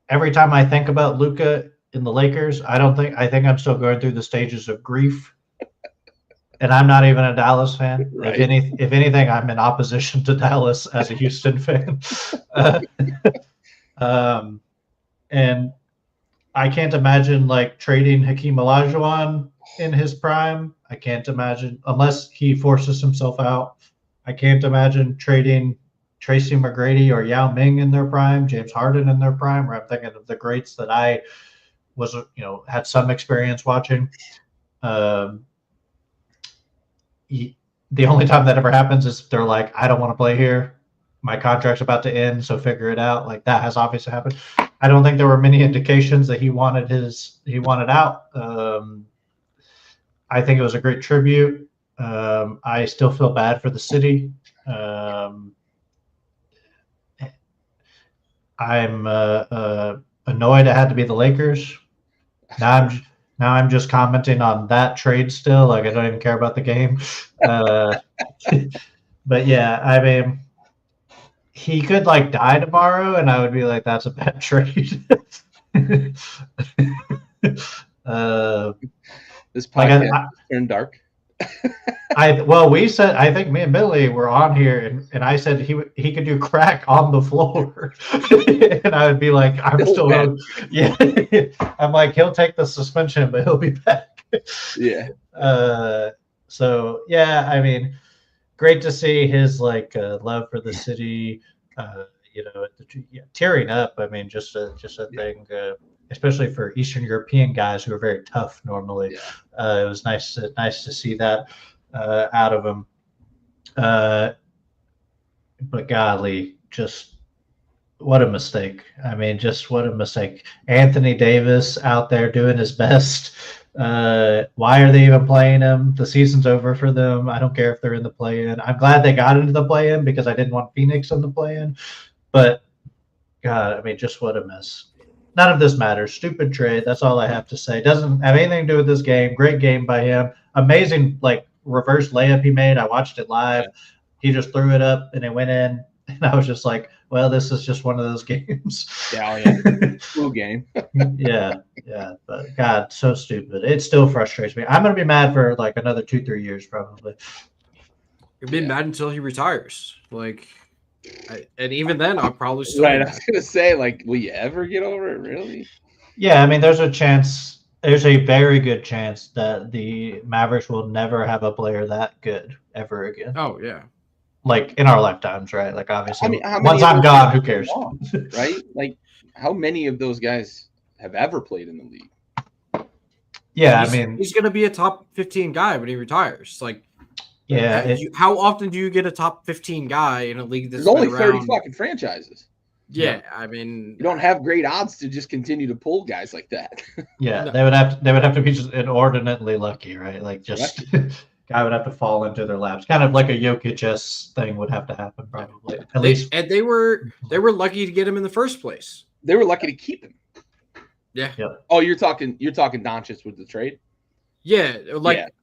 B: every time I think about Luka in the Lakers, I think I'm still going through the stages of grief, and I'm not even a Dallas fan. Right. If anything, I'm in opposition to Dallas as a Houston fan. And I can't imagine like trading Hakeem Olajuwon in his prime. I can't imagine unless he forces himself out. I can't imagine trading Tracy McGrady or Yao Ming in their prime, James Harden in their prime. Where I'm thinking of the greats that I was, had some experience watching. The only time that ever happens is they're like, I don't want to play here. My contract's about to end, so figure it out. Like that has obviously happened. I don't think there were many indications that he wanted out. I think it was a great tribute. I still feel bad for the city. I'm annoyed it had to be the Lakers. Now I'm just commenting on that trade still. Like I don't even care about the game. But yeah, I mean, he could like die tomorrow, and I would be like, "That's a bad trade."
A: This podcast turned dark.
B: We said I think me and Billy were on here, and I said he could do crack on the floor, and I would be like, "I'm still yeah." I'm like, he'll take the suspension, but he'll be back.
A: Yeah.
B: So yeah, I mean, great to see his like love for the city. Tearing up. I mean, just a thing. Especially for Eastern European guys who are very tough normally. Yeah. It was nice to see that out of him. But golly, just what a mistake. I mean, just what a mistake. Anthony Davis out there doing his best. Why are they even playing him? The season's over for them. I don't care if they're in the play-in. I'm glad they got into the play-in because I didn't want Phoenix in the play-in. But, God, I mean, just what a mess. None of this matters. Stupid trade. That's all I have to say. Doesn't have anything to do with this game. Great game by him. Amazing, like, reverse layup he made. I watched it live. Yeah. He just threw it up, and it went in. And I was just like, well, this is just one of those games.
A: Yeah, flu game.
B: yeah. But God, so stupid. It still frustrates me. I'm gonna be mad for like another 2-3 years probably.
C: You'll be mad until he retires. Like, and even then, I'll probably still.
A: Right. I was gonna say, like, will you ever get over it? Really?
B: Yeah, I mean, there's a chance. There's a very good chance that the Mavericks will never have a player that good ever again.
C: Oh yeah.
B: Like in our lifetimes, right? Like obviously,
A: I mean,
B: once I'm gone, who cares?
A: Right? Like, how many of those guys have ever played in the league?
B: Yeah,
C: he's going to be a top 15 guy when he retires. Like,
B: yeah.
C: How often do you get a top 15 guy in a league that's
A: there's only 30 fucking franchises?
C: Yeah, I mean,
A: you don't have great odds to just continue to pull guys like that.
B: Yeah, no. they would have to be just inordinately lucky, right? Like just. Guy would have to fall into their laps, kind of like a Jokic thing would have to happen, probably. At least,
C: and they were lucky to get him in the first place.
A: They were lucky to keep him.
C: Yeah.
B: Yep.
A: Oh, you're talking Doncic with the trade.
C: Yeah,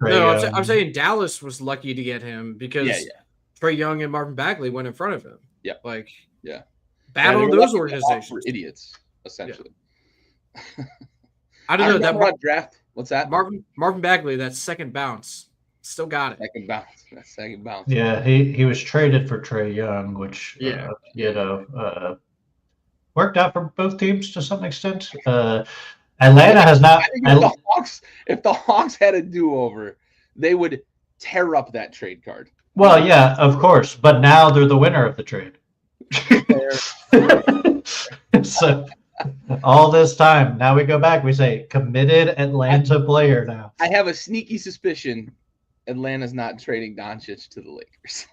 C: I'm saying Dallas was lucky to get him because Trae Young and Marvin Bagley went in front of him.
A: Yeah,
C: battle those organizations.
A: Idiots, essentially.
C: Yeah. I don't know that
A: draft. What's that?
C: Marvin Bagley, that second bounce. Still got it.
A: Second bounce.
B: Yeah, he was traded for Trae Young, which worked out for both teams to some extent. Atlanta has not.
A: If the Hawks had a do-over, they would tear up that trade card.
B: Well, yeah, of course, but now they're the winner of the trade. So all this time, now we go back. We say committed Atlanta player now.
A: I have a sneaky suspicion Atlanta's not trading Doncic to the Lakers.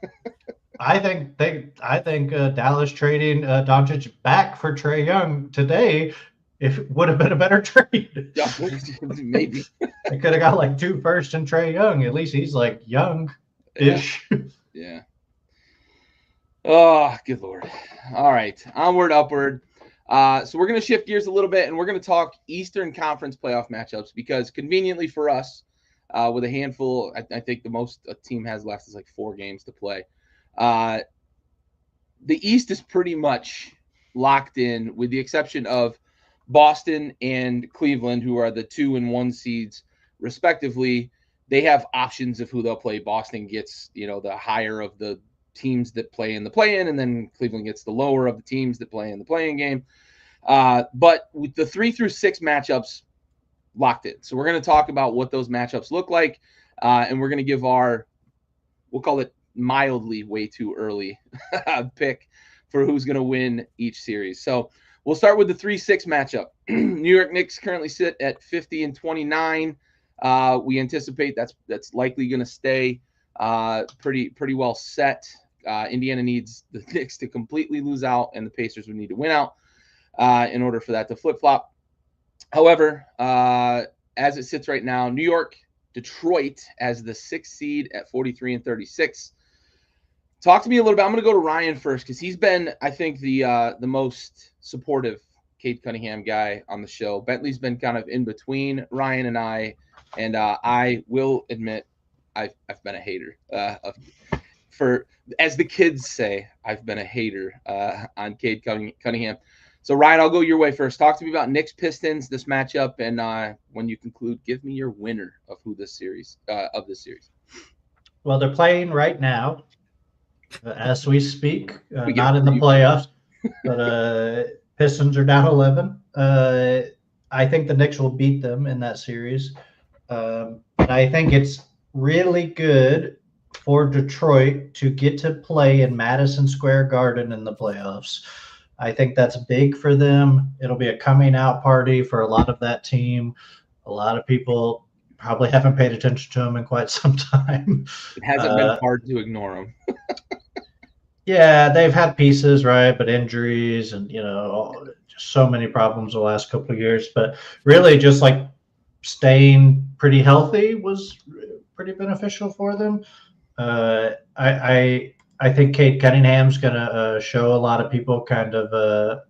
B: I think Dallas trading Doncic back for Trae Young today, if it would have been a better trade.
A: Yeah, maybe.
B: I could have got like 2 firsts in Trae Young. At least he's like young-ish.
A: Yeah. Oh, good Lord. All right. Onward, upward. So we're going to shift gears a little bit, and we're going to talk Eastern Conference playoff matchups because conveniently for us, with a handful, I think the most a team has left is like 4 games to play. The East is pretty much locked in with the exception of Boston and Cleveland, who are the 2 and 1 seeds respectively. They have options of who they'll play. Boston gets, the higher of the teams that play in the play-in, and then Cleveland gets the lower of the teams that play in the play-in game. But with the 3 through 6 matchups locked in. So we're going to talk about what those matchups look like, and we're going to give we'll call it mildly way too early pick for who's going to win each series. So we'll start with the 3-6 matchup. New York Knicks currently sit at 50-29. We anticipate that's likely going to stay pretty well set. Indiana needs the Knicks to completely lose out, and the Pacers would need to win out in order for that to flip-flop. However, as it sits right now, New York, Detroit as the 6th seed at 43-36. Talk to me a little bit. I'm going to go to Ryan first because he's been, I think, the most supportive Cade Cunningham guy on the show. Bentley's been kind of in between Ryan and I will admit I've been a hater. As the kids say, I've been a hater on Cade Cunningham. So, Ryan, I'll go your way first. Talk to me about Knicks Pistons, this matchup, and when you conclude, give me your winner of this series.
B: Well, they're playing right now as we speak. Not in the playoffs, but Pistons are down 11. I think the Knicks will beat them in that series. But I think it's really good for Detroit to get to play in Madison Square Garden in the playoffs. I think that's big for them. It'll be a coming out party for a lot of that team. A lot of people probably haven't paid attention to them in quite some time.
A: It hasn't been hard to ignore them.
B: Yeah, they've had pieces, right? But injuries and just so many problems the last couple of years. But really, just like staying pretty healthy was pretty beneficial for them. I think Cade Cunningham's going to show a lot of people kind of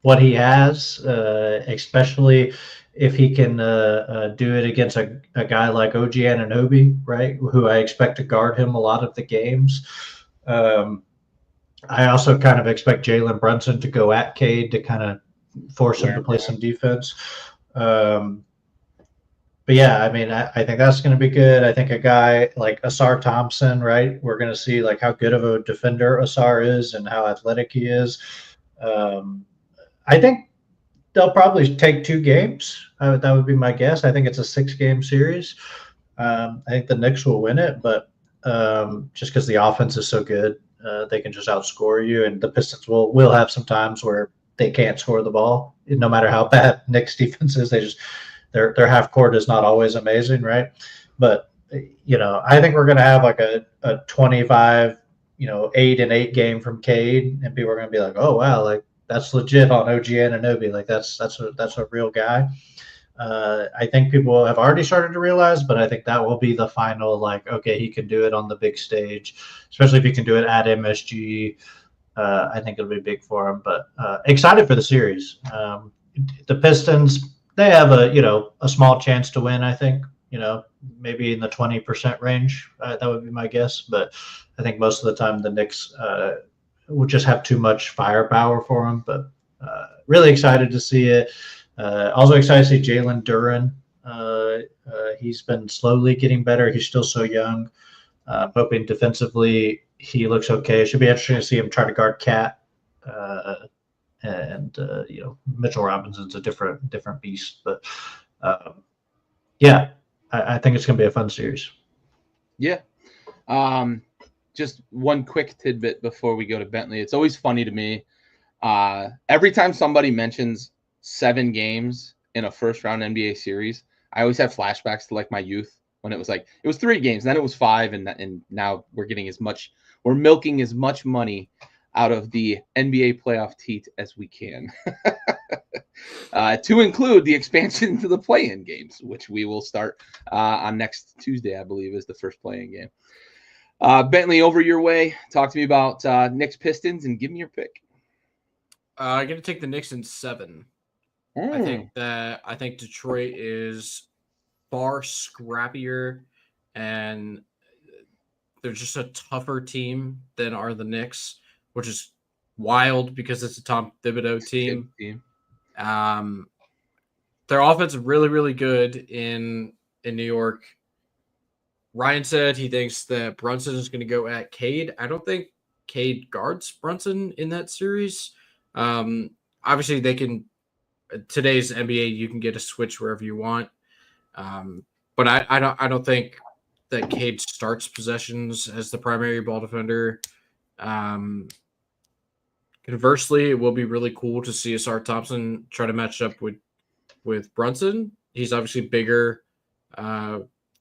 B: what he has, especially if he can do it against a guy like OG Anunoby, right? Who I expect to guard him a lot of the games. I also kind of expect Jalen Brunson to go at Cade to kind of force him to play some defense. But yeah, I mean, I think that's going to be good. I think a guy like Asar Thompson, right? We're going to see like how good of a defender Asar is and how athletic he is. I think they'll probably take 2 games. That would be my guess. I think it's a 6-game series. I think the Knicks will win it, but just because the offense is so good, they can just outscore you. And the Pistons will have some times where they can't score the ball, no matter how bad Knicks defense is. Their half court is not always amazing, right? But I think we're going to have like a 25, 8-8 game from Cade, and people are going to be like, oh wow, like that's legit on OG Anunoby. Like that's a real guy. I think people have already started to realize, but I think that will be the final. Like, okay, he can do it on the big stage, especially if he can do it at MSG. I think it'll be big for him. But excited for the series. The Pistons, they have a small chance to win. I think maybe in the 20% range. That would be my guess. But I think most of the time the Knicks will just have too much firepower for them. But really excited to see it. Also excited to see Jalen Duren. He's been slowly getting better. He's still so young. Hoping defensively he looks okay. It should be interesting to see him try to guard Cat. And Mitchell Robinson's a different beast. But yeah, I think it's going to be a fun series.
A: Yeah. Just one quick tidbit before we go to Bentley. It's always funny to me. Every time somebody mentions 7 games in a first-round NBA series, I always have flashbacks to like my youth when it was 3 games, then it was 5, and now we're milking as much money out of the NBA playoff teat as we can, to include the expansion to the play-in games, which we will start on next Tuesday, I believe, is the first play-in game. Bentley, over your way. Talk to me about Knicks Pistons and give me your pick.
C: I'm going to take the Knicks in 7. I think Detroit is far scrappier, and they're just a tougher team than are the Knicks, which is wild because it's a Tom Thibodeau team. Their offense is really, really good in New York. Ryan said he thinks that Brunson is going to go at Cade. I don't think Cade guards Brunson in that series. Obviously, they can. Today's NBA, you can get a switch wherever you want, but I don't think that Cade starts possessions as the primary ball defender. Conversely, it will be really cool to see Asar Thompson try to match up with Brunson. He's obviously bigger,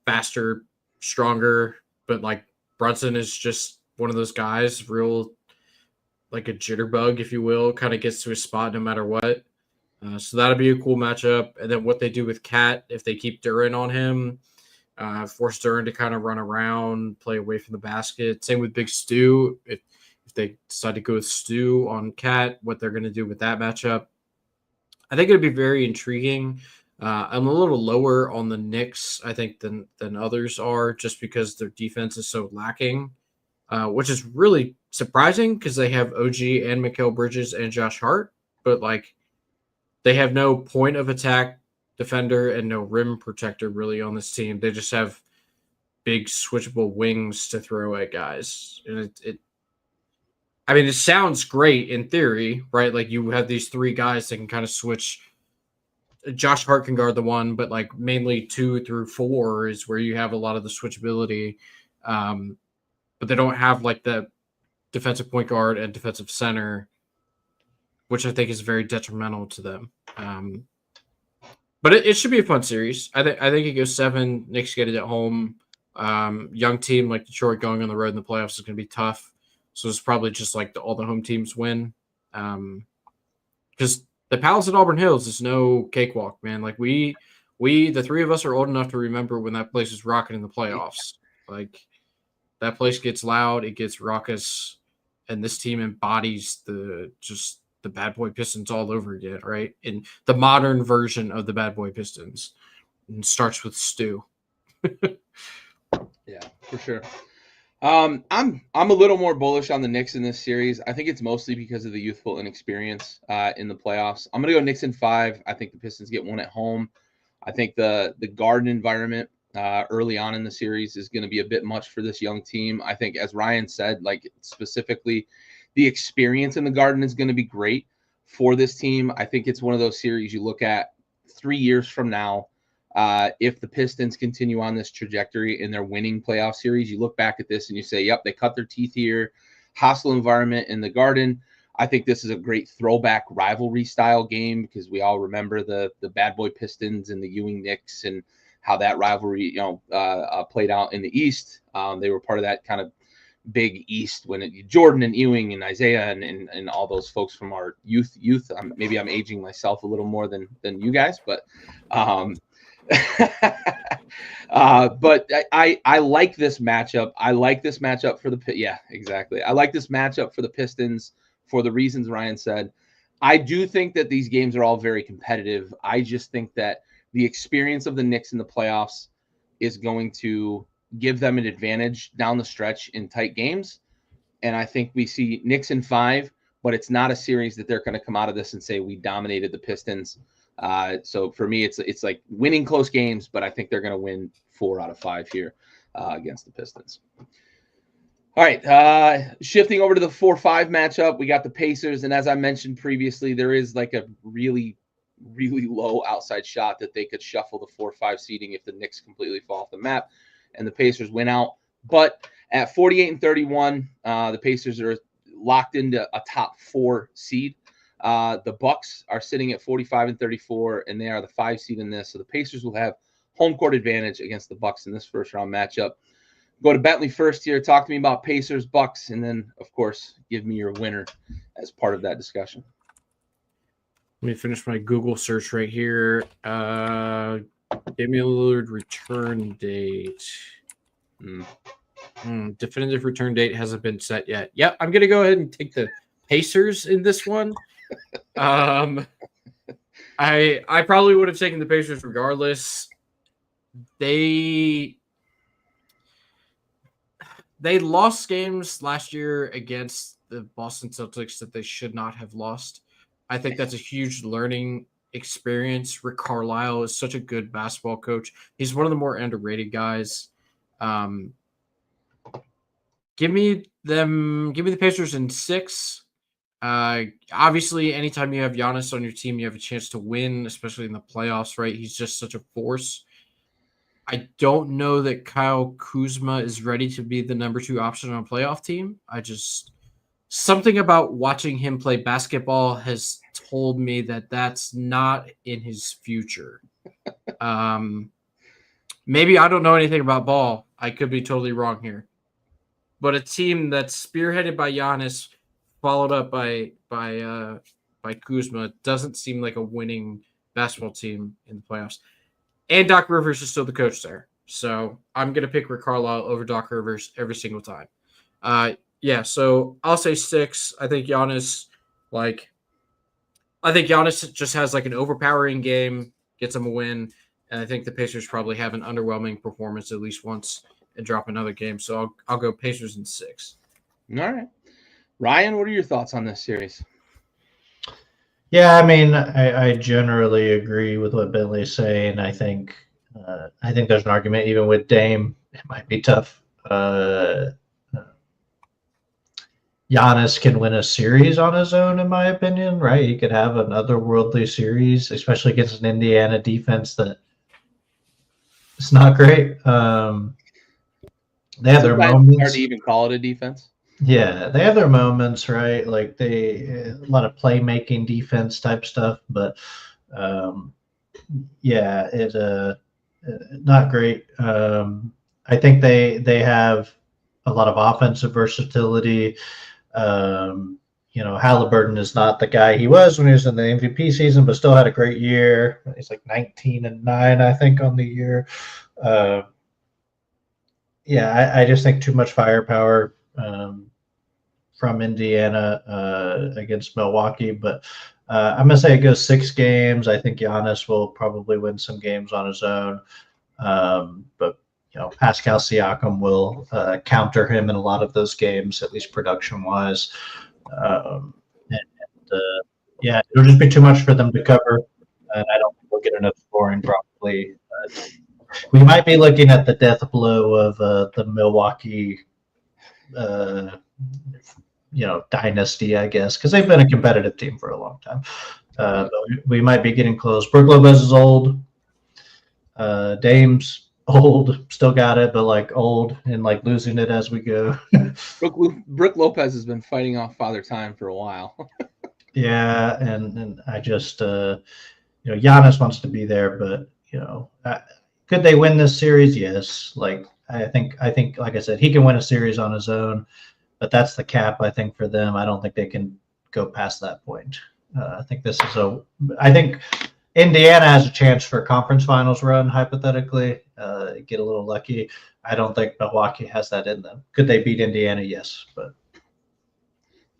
C: faster, stronger, but like Brunson is just one of those guys, real like a jitterbug, if you will, kind of gets to his spot no matter what. So that'll be a cool matchup. And then what they do with Cat, if they keep Duren on him, force Duren to kind of run around, play away from the basket. Same with Big Stu. If they decide to go with Stu on Cat, what they're going to do with that matchup. I think it'd be very intriguing. I'm a little lower on the Knicks, I think, than others are, just because their defense is so lacking, which is really surprising because they have OG and Mikal Bridges and Josh Hart, but like they have no point of attack defender and no rim protector really on this team. They just have big switchable wings to throw at guys, and it sounds great in theory, right? Like you have these 3 guys that can kind of switch. Josh Hart can guard the 1, but like mainly 2 through 4 is where you have a lot of the switchability. But they don't have like the defensive point guard and defensive center, which I think is very detrimental to them. But it should be a fun series. I think it goes 7. Knicks get it at home. Young team like Detroit going on the road in the playoffs is going to be tough. So it's probably just like all the home teams win. Because the Palace at Auburn Hills is no cakewalk, man. Like we the three of us are old enough to remember when that place was rocking in the playoffs. Like that place gets loud, it gets raucous, and this team embodies the Bad Boy Pistons all over again, right? In the modern version of the Bad Boy Pistons. And starts with Stu.
A: Yeah, for sure. I'm a little more bullish on the Knicks in this series. I think it's mostly because of the youthful inexperience in the playoffs. I'm gonna go Knicks in 5. I think the Pistons get one at home. I think the Garden environment early on in the series is going to be a bit much for this young team. I think, as Ryan said, like specifically, the experience in the Garden is going to be great for this team. I think it's one of those series you look at 3 years from now. If the Pistons continue on this trajectory in their winning playoff series, you look back at this and you say, yep, they cut their teeth here. Hostile environment in the Garden. I think this is a great throwback rivalry style game because we all remember the Bad Boy Pistons and the Ewing Knicks and how that rivalry, played out in the East. They were part of that kind of big East when Jordan and Ewing and Isaiah and all those folks from our youth. Maybe I'm aging myself a little more than you guys, but but I like this matchup. I like this matchup for I like this matchup for the Pistons for the reasons Ryan said. I do think that these games are all very competitive. I just think that the experience of the Knicks in the playoffs is going to give them an advantage down the stretch in tight games. And I think we see Knicks in 5, but it's not a series that they're going to come out of this and say we dominated the Pistons. So for me, it's like winning close games, but I think they're going to win 4 out of 5 here against the Pistons. All right, shifting over to the 4-5 matchup, we got the Pacers, and as I mentioned previously, there is like a really, really low outside shot that they could shuffle the 4-5 seeding if the Knicks completely fall off the map and the Pacers win out. But at 48-31, the Pacers are locked into a top 4 seed. The Bucks are sitting at 45-34, and they are the 5 seed in this. So the Pacers will have home court advantage against the Bucks in this first round matchup. Go to Bentley first here. Talk to me about Pacers, Bucks, and then, of course, give me your winner as part of that discussion.
C: Let me finish my Google search right here. Give me a Lillard return date. Definitive return date hasn't been set yet. Yep, I'm going to go ahead and take the Pacers in this one. I probably would have taken the Pacers regardless. They lost games last year against the Boston Celtics that they should not have lost. I think that's a huge learning experience. Rick Carlisle is such a good basketball coach. He's one of the more underrated guys. Give me the Pacers in 6. Obviously, anytime you have Giannis on your team, you have a chance to win, especially in the playoffs, right? He's just such a force. I don't know that Kyle Kuzma is ready to be the number 2 option on a playoff team. Something about watching him play basketball has told me that that's not in his future. Maybe I don't know anything about ball. I could be totally wrong here. But a team that's spearheaded by Giannis, followed up by Kuzma, doesn't seem like a winning basketball team in the playoffs. And Doc Rivers is still the coach there. So I'm going to pick Rick Carlisle over Doc Rivers every single time. So I'll say 6. I think Giannis just has like an overpowering game, gets him a win. And I think the Pacers probably have an underwhelming performance at least once and drop another game. So I'll go Pacers in 6.
A: All right. Ryan, what are your thoughts on this series?
B: Yeah, I mean, I generally agree with what Bentley's saying. I think there's an argument even with Dame. It might be tough. Giannis can win a series on his own, in my opinion, right? He could have an otherworldly series, especially against an Indiana defense that is not great. They have their moments.
A: It's hard to even call it a defense.
B: Yeah, they have their moments, right? Like a lot of playmaking defense type stuff, but not great. I think they have a lot of offensive versatility. Halliburton is not the guy he was when he was in the MVP season, but still had a great year. He's like 19-9, I think, on the year. I just think too much firepower from Indiana against Milwaukee. But I'm going to say it goes 6 games. I think Giannis will probably win some games on his own. But Pascal Siakam will counter him in a lot of those games, at least production-wise. It'll just be too much for them to cover, and I don't think we'll get enough scoring probably. We might be looking at the death blow of the Milwaukee, dynasty, I guess, because they've been a competitive team for a long time. But we might be getting close. Brook Lopez is old. Dame's old, still got it, but like old and like losing it as we go.
A: Brook Lopez has been fighting off Father Time for a while.
B: Yeah, and I just Giannis wants to be there, but could they win this series? Yes. Like I think like I said, he can win a series on his own, but that's the cap I think for them. I don't think they can go past that point. I think Indiana has a chance for a conference finals run, hypothetically, get a little lucky. I don't think Milwaukee has that in them. Could they beat Indiana? Yes, but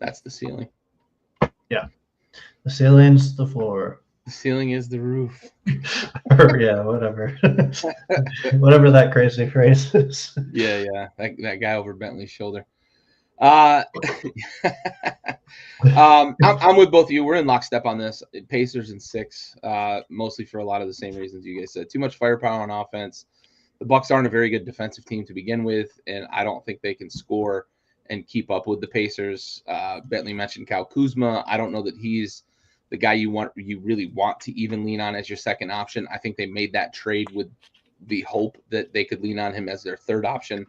A: that's the ceiling.
B: Yeah. The ceiling's the floor.
A: The ceiling is the roof.
B: Yeah, whatever. Whatever that crazy phrase is.
A: Yeah. That guy over Bentley's shoulder. I'm with both of you. We're in lockstep on this. Pacers in 6, mostly for a lot of the same reasons you guys said. Too much firepower on offense. The Bucks aren't a very good defensive team to begin with, and I don't think they can score and keep up with the Pacers. Bentley mentioned Kyle Kuzma. I don't know that he's the guy you really want to even lean on as your second option. I think they made that trade with the hope that they could lean on him as their third option.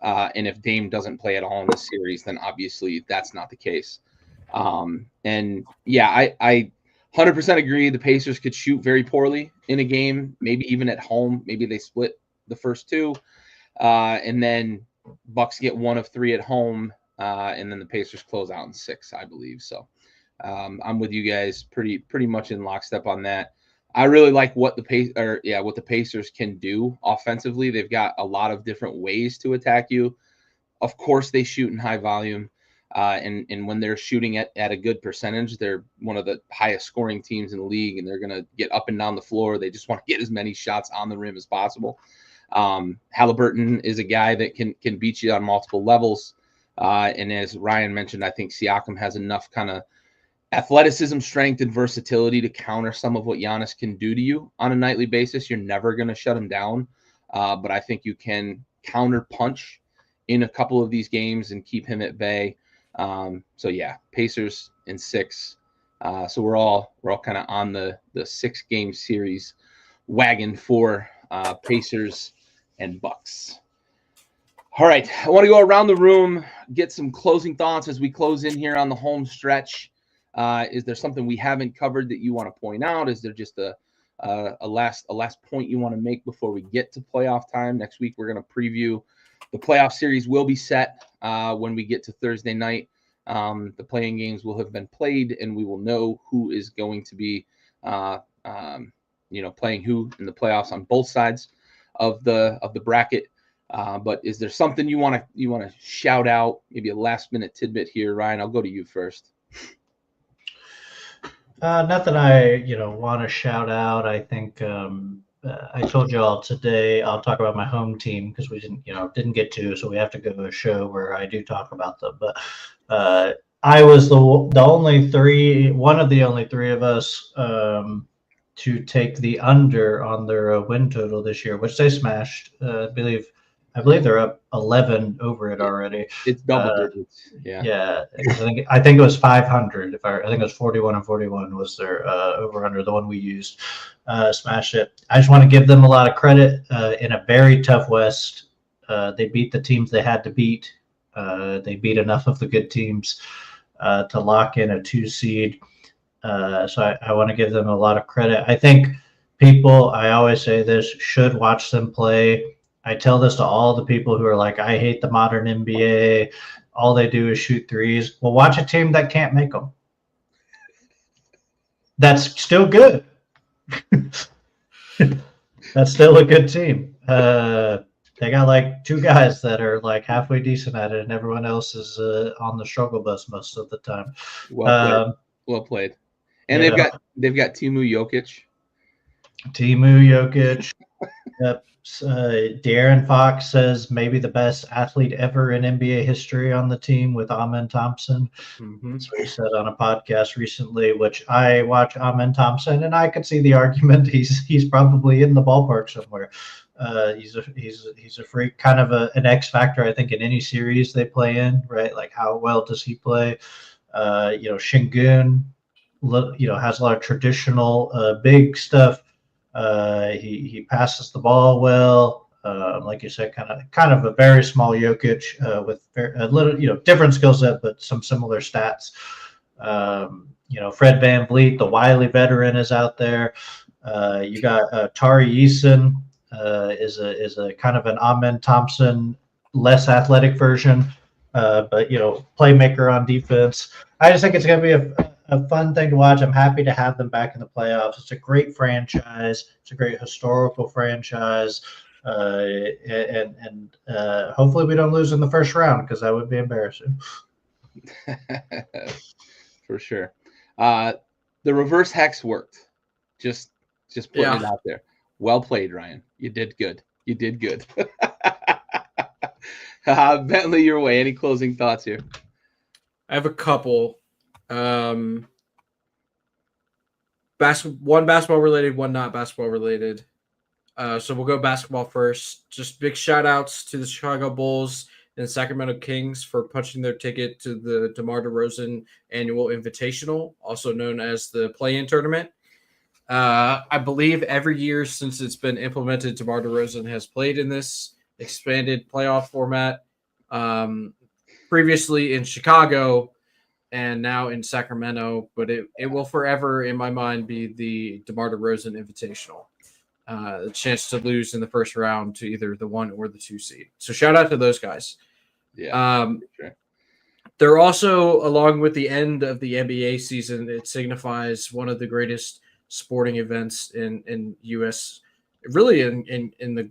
A: And if Dame doesn't play at all in this series, then obviously that's not the case. I 100% agree. The Pacers could shoot very poorly in a game, maybe even at home. Maybe they split the first 2, and then Bucks get 1 of 3 at home, and then the Pacers close out in 6, I believe. So I'm with you guys pretty much in lockstep on that. I really like what the Pacers can do offensively. They've got a lot of different ways to attack you. Of course, they shoot in high volume, and when they're shooting at a good percentage, they're one of the highest scoring teams in the league, and they're going to get up and down the floor. They just want to get as many shots on the rim as possible. Halliburton is a guy that can beat you on multiple levels, and as Ryan mentioned, I think Siakam has enough kind of athleticism, strength, and versatility to counter some of what Giannis can do to you on a nightly basis. You're never going to shut him down, but I think you can counter punch in a couple of these games and keep him at bay. Pacers in 6. So we're all kind of on the 6-game series wagon for Pacers and Bucks. All right, I want to go around the room, get some closing thoughts as we close in here on the home stretch. Is there something we haven't covered that you want to point out? Is there just a last point you want to make before we get to playoff time? Next week, we're going to preview. The playoff series will be set when we get to Thursday night. The playing games will have been played, and we will know who is going to be, playing who in the playoffs on both sides of the bracket. But is there something you want to shout out? Maybe a last minute tidbit here, Ryan. I'll go to you first.
B: Nothing I want to shout out. I think I told you all today. I'll talk about my home team because we didn't get to, so we have to go to a show where I do talk about them. But I was one of the only 3 of us to take the under on their win total this year, which they smashed. I believe they're up 11 over it already.
A: It's double digits. Yeah.
B: Yeah. I think it was 500. I think it was 41 and 41 was their over under, the one we used. Smashed it. I just want to give them a lot of credit in a very tough West. They beat the teams they had to beat. They beat enough of the good teams to lock in a 2 seed. So I want to give them a lot of credit. I think people, I always say this, should watch them play. I tell this to all the people who are like, I hate the modern NBA. All they do is shoot threes. Well, watch a team that can't make them. That's still good. That's still a good team. They got like 2 guys that are like halfway decent at it, and everyone else is on the struggle bus most of the time.
A: Well played. And they've got Timu Jokic.
B: Yep. De'Aaron Fox says maybe the best athlete ever in NBA history on the team with Amen Thompson.
C: Mm-hmm.
B: That's what he said on a podcast recently, which I watch Amen Thompson, and I could see the argument. He's probably in the ballpark somewhere. He's a freak, kind of an X factor, I think, in any series they play in, right? Like, how well does he play? Şengün, has a lot of traditional big stuff. He passes the ball well. Like you said, kind of a very small Jokic with a little, different skill set, but some similar stats. Fred VanVleet, the wily veteran, is out there. You got Tari Eason, is a kind of an Amen Thompson, less athletic version, but playmaker on defense. I just think it's going to be a fun thing to watch. I'm happy to have them back in the playoffs. It's a great franchise. It's a great historical franchise, and hopefully we don't lose in the first round, because that would be embarrassing.
A: For sure. The reverse hex worked. Just putting it out there. Well played, Ryan. You did good. Bentley, your way. Any closing thoughts here?
C: I have a couple. One basketball related, one not basketball related. So we'll go basketball first. Just big shout outs to the Chicago Bulls and Sacramento Kings for punching their ticket to the DeMar DeRozan Annual Invitational, also known as the play-in tournament. I believe every year since it's been implemented, DeMar DeRozan has played in this expanded playoff format. Previously in Chicago and now in Sacramento, but it will forever, in my mind, be the DeMar DeRozan Invitational. A chance to lose in the first round to either the 1 or the 2 seed. So shout out to those guys.
A: Yeah. Sure.
C: They're also, along with the end of the NBA season, it signifies one of the greatest sporting events in U.S., really in the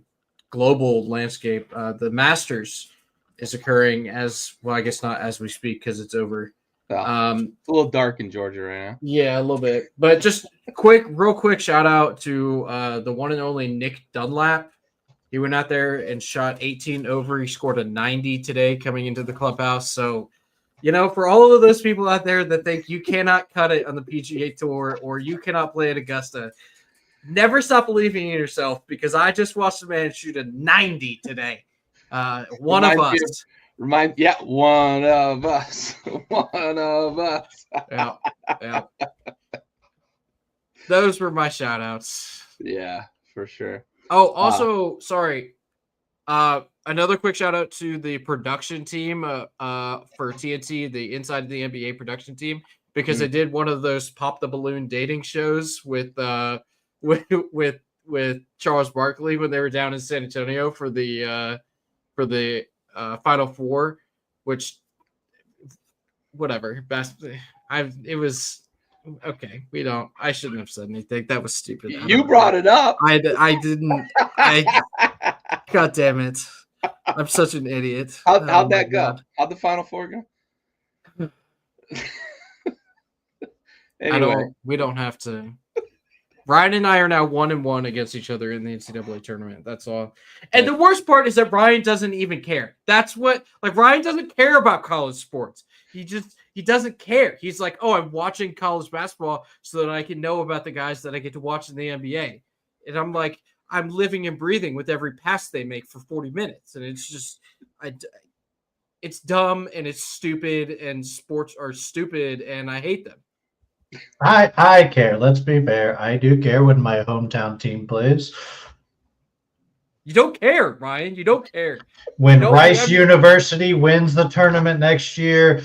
C: global landscape. The Masters is occurring as well. I guess not as we speak, because it's over.
A: It's a little dark in Georgia right now.
C: Yeah, a little bit. But just real quick shout out to the one and only Nick Dunlap. He went out there and shot 18 over. He scored a 90 today coming into the clubhouse. So, for all of those people out there that think you cannot cut it on the PGA Tour or you cannot play at Augusta, never stop believing in yourself, because I just watched a man shoot a 90 today. One of us.
A: One of us. One of us.
C: Yeah. Those were my shout outs.
A: Yeah, for sure.
C: Oh, also, sorry. Another quick shout out to the production team for TNT, the Inside the NBA production team, because they did one of those pop the balloon dating shows with Charles Barkley when they were down in San Antonio for the Final Four, which whatever. It was okay. I shouldn't have said anything. That was stupid.
A: You brought it up.
C: I didn't. God damn it. I'm such an idiot.
A: How'd that go? How'd the Final Four go? Anyway.
C: We don't have to. Ryan and I are now 1-1 against each other in the NCAA tournament. That's all. And the worst part is that Ryan doesn't even care. That's what, Ryan doesn't care about college sports. He doesn't care. He's like, oh, I'm watching college basketball so that I can know about the guys that I get to watch in the NBA. And I'm like, I'm living and breathing with every pass they make for 40 minutes. And it's just, it's dumb and it's stupid, and sports are stupid and I hate them.
B: I care. Let's be fair. I do care when my hometown team plays.
C: You don't care, Ryan. You don't care.
B: When Rice University wins the tournament next year,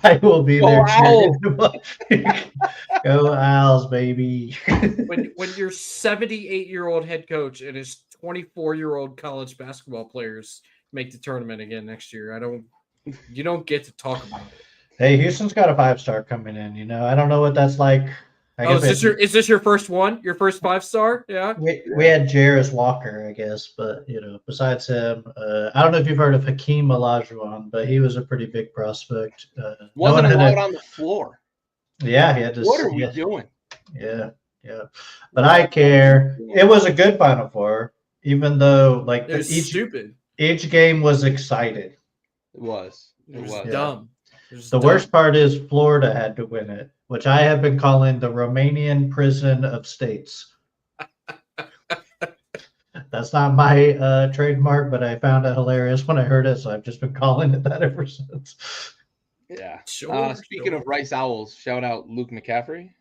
B: I will be
A: Go
B: there
A: Owls.
B: cheering. Go Owls, baby.
C: When your 78-year-old head coach and his 24-year-old college basketball players make the tournament again next year, you don't get to talk about it.
B: Hey, Houston's got a 5-star coming in. I don't know what that's like.
C: Is this your first one? Your first 5-star? Yeah.
B: We had Jarris Walker, I guess, but besides him, I don't know if you've heard of Hakeem Olajuwon, but he was a pretty big prospect.
A: Wasn't allowed on the floor.
B: Yeah, he had to.
A: What are we doing?
B: Yeah. But I care. It was a good Final Four, even though
C: stupid.
B: Each game was excited.
A: It was
C: dumb.
B: The worst part is Florida had to win it, which I have been calling the Romanian prison of states. That's not my trademark, but I found it hilarious when I heard it, so I've just been calling it that ever since.
A: Yeah.
C: Sure,
A: Speaking of Rice Owls, shout out Luke McCaffrey,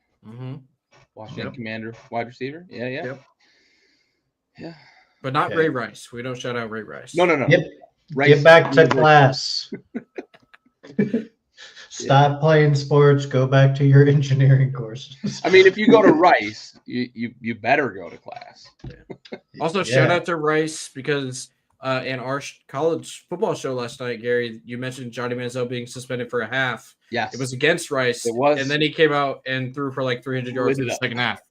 A: Washington Commander wide receiver. Yeah.
C: But not Ray Rice. We don't shout out Ray Rice.
A: No.
B: Get back to class. Stop playing sports. Go back to your engineering courses.
A: I mean, if you go to Rice, you better go to class.
C: Also, shout out to Rice because in our college football show last night, Gary, you mentioned Johnny Manziel being suspended for a half.
A: Yes.
C: It was against Rice.
A: It was.
C: And then he came out and threw for like 300 yards in the second half.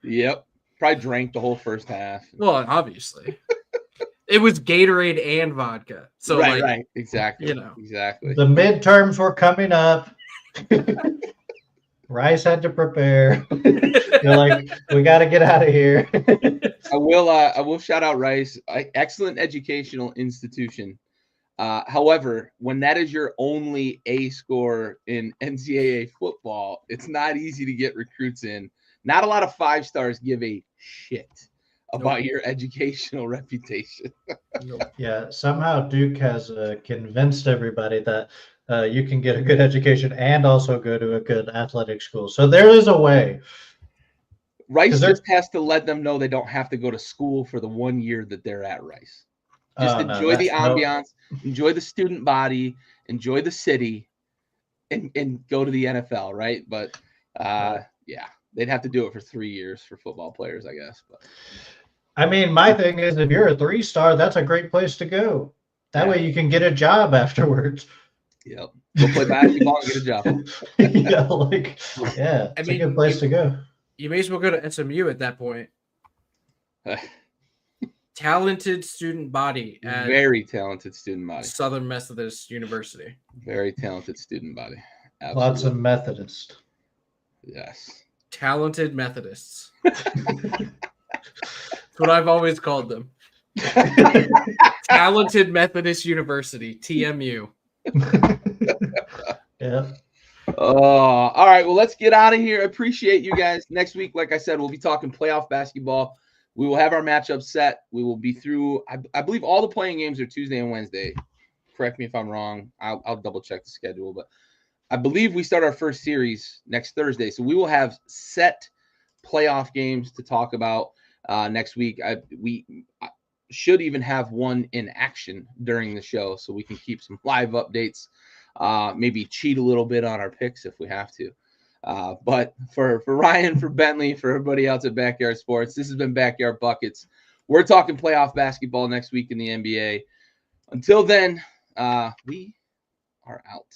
A: Yep. Probably drank the whole first half.
C: Well, obviously. It was Gatorade and vodka. So
A: right. Exactly. Exactly.
B: The midterms were coming up. Rice had to prepare. They're like, we got to get out of here.
A: I will shout out Rice. Excellent educational institution. However, when that is your only A score in NCAA football, it's not easy to get recruits in. Not a lot of 5-stars give a shit about your educational reputation.
B: Yeah, somehow Duke has convinced everybody that you can get a good education and also go to a good athletic school. So there is a way.
A: Rice just has to let them know they don't have to go to school for the 1 year that they're at Rice. Just enjoy the ambiance, enjoy the student body, enjoy the city, and go to the NFL, right? But yeah, they'd have to do it for 3 years for football players, I guess. But
B: I mean, my thing is, if you're a 3-star, that's a great place to go. That way you can get a job afterwards.
A: Yep. Go play basketball and get a job.
B: It's a good place to go.
C: You may as well go to SMU at that point. Talented student body.
A: Very talented student body.
C: Southern Methodist University.
A: Very talented student body. Absolutely.
B: Lots of Methodists.
A: Yes.
C: Talented Methodists. That's what I've always called them. Talented Methodist University, TMU.
B: Yeah.
A: All right. Well, let's get out of here. Appreciate you guys. Next week, like I said, we'll be talking playoff basketball. We will have our matchup set. We will be through. I believe all the playing games are Tuesday and Wednesday. Correct me if I'm wrong. I'll double check the schedule, but I believe we start our first series next Thursday. So we will have set playoff games to talk about next week. We should even have one in action during the show so we can keep some live updates, maybe cheat a little bit on our picks if we have to. But for Ryan, for Bentley, for everybody else at Backyard Sports, this has been Backyard Buckets. We're talking playoff basketball next week in the NBA. Until then, we are out.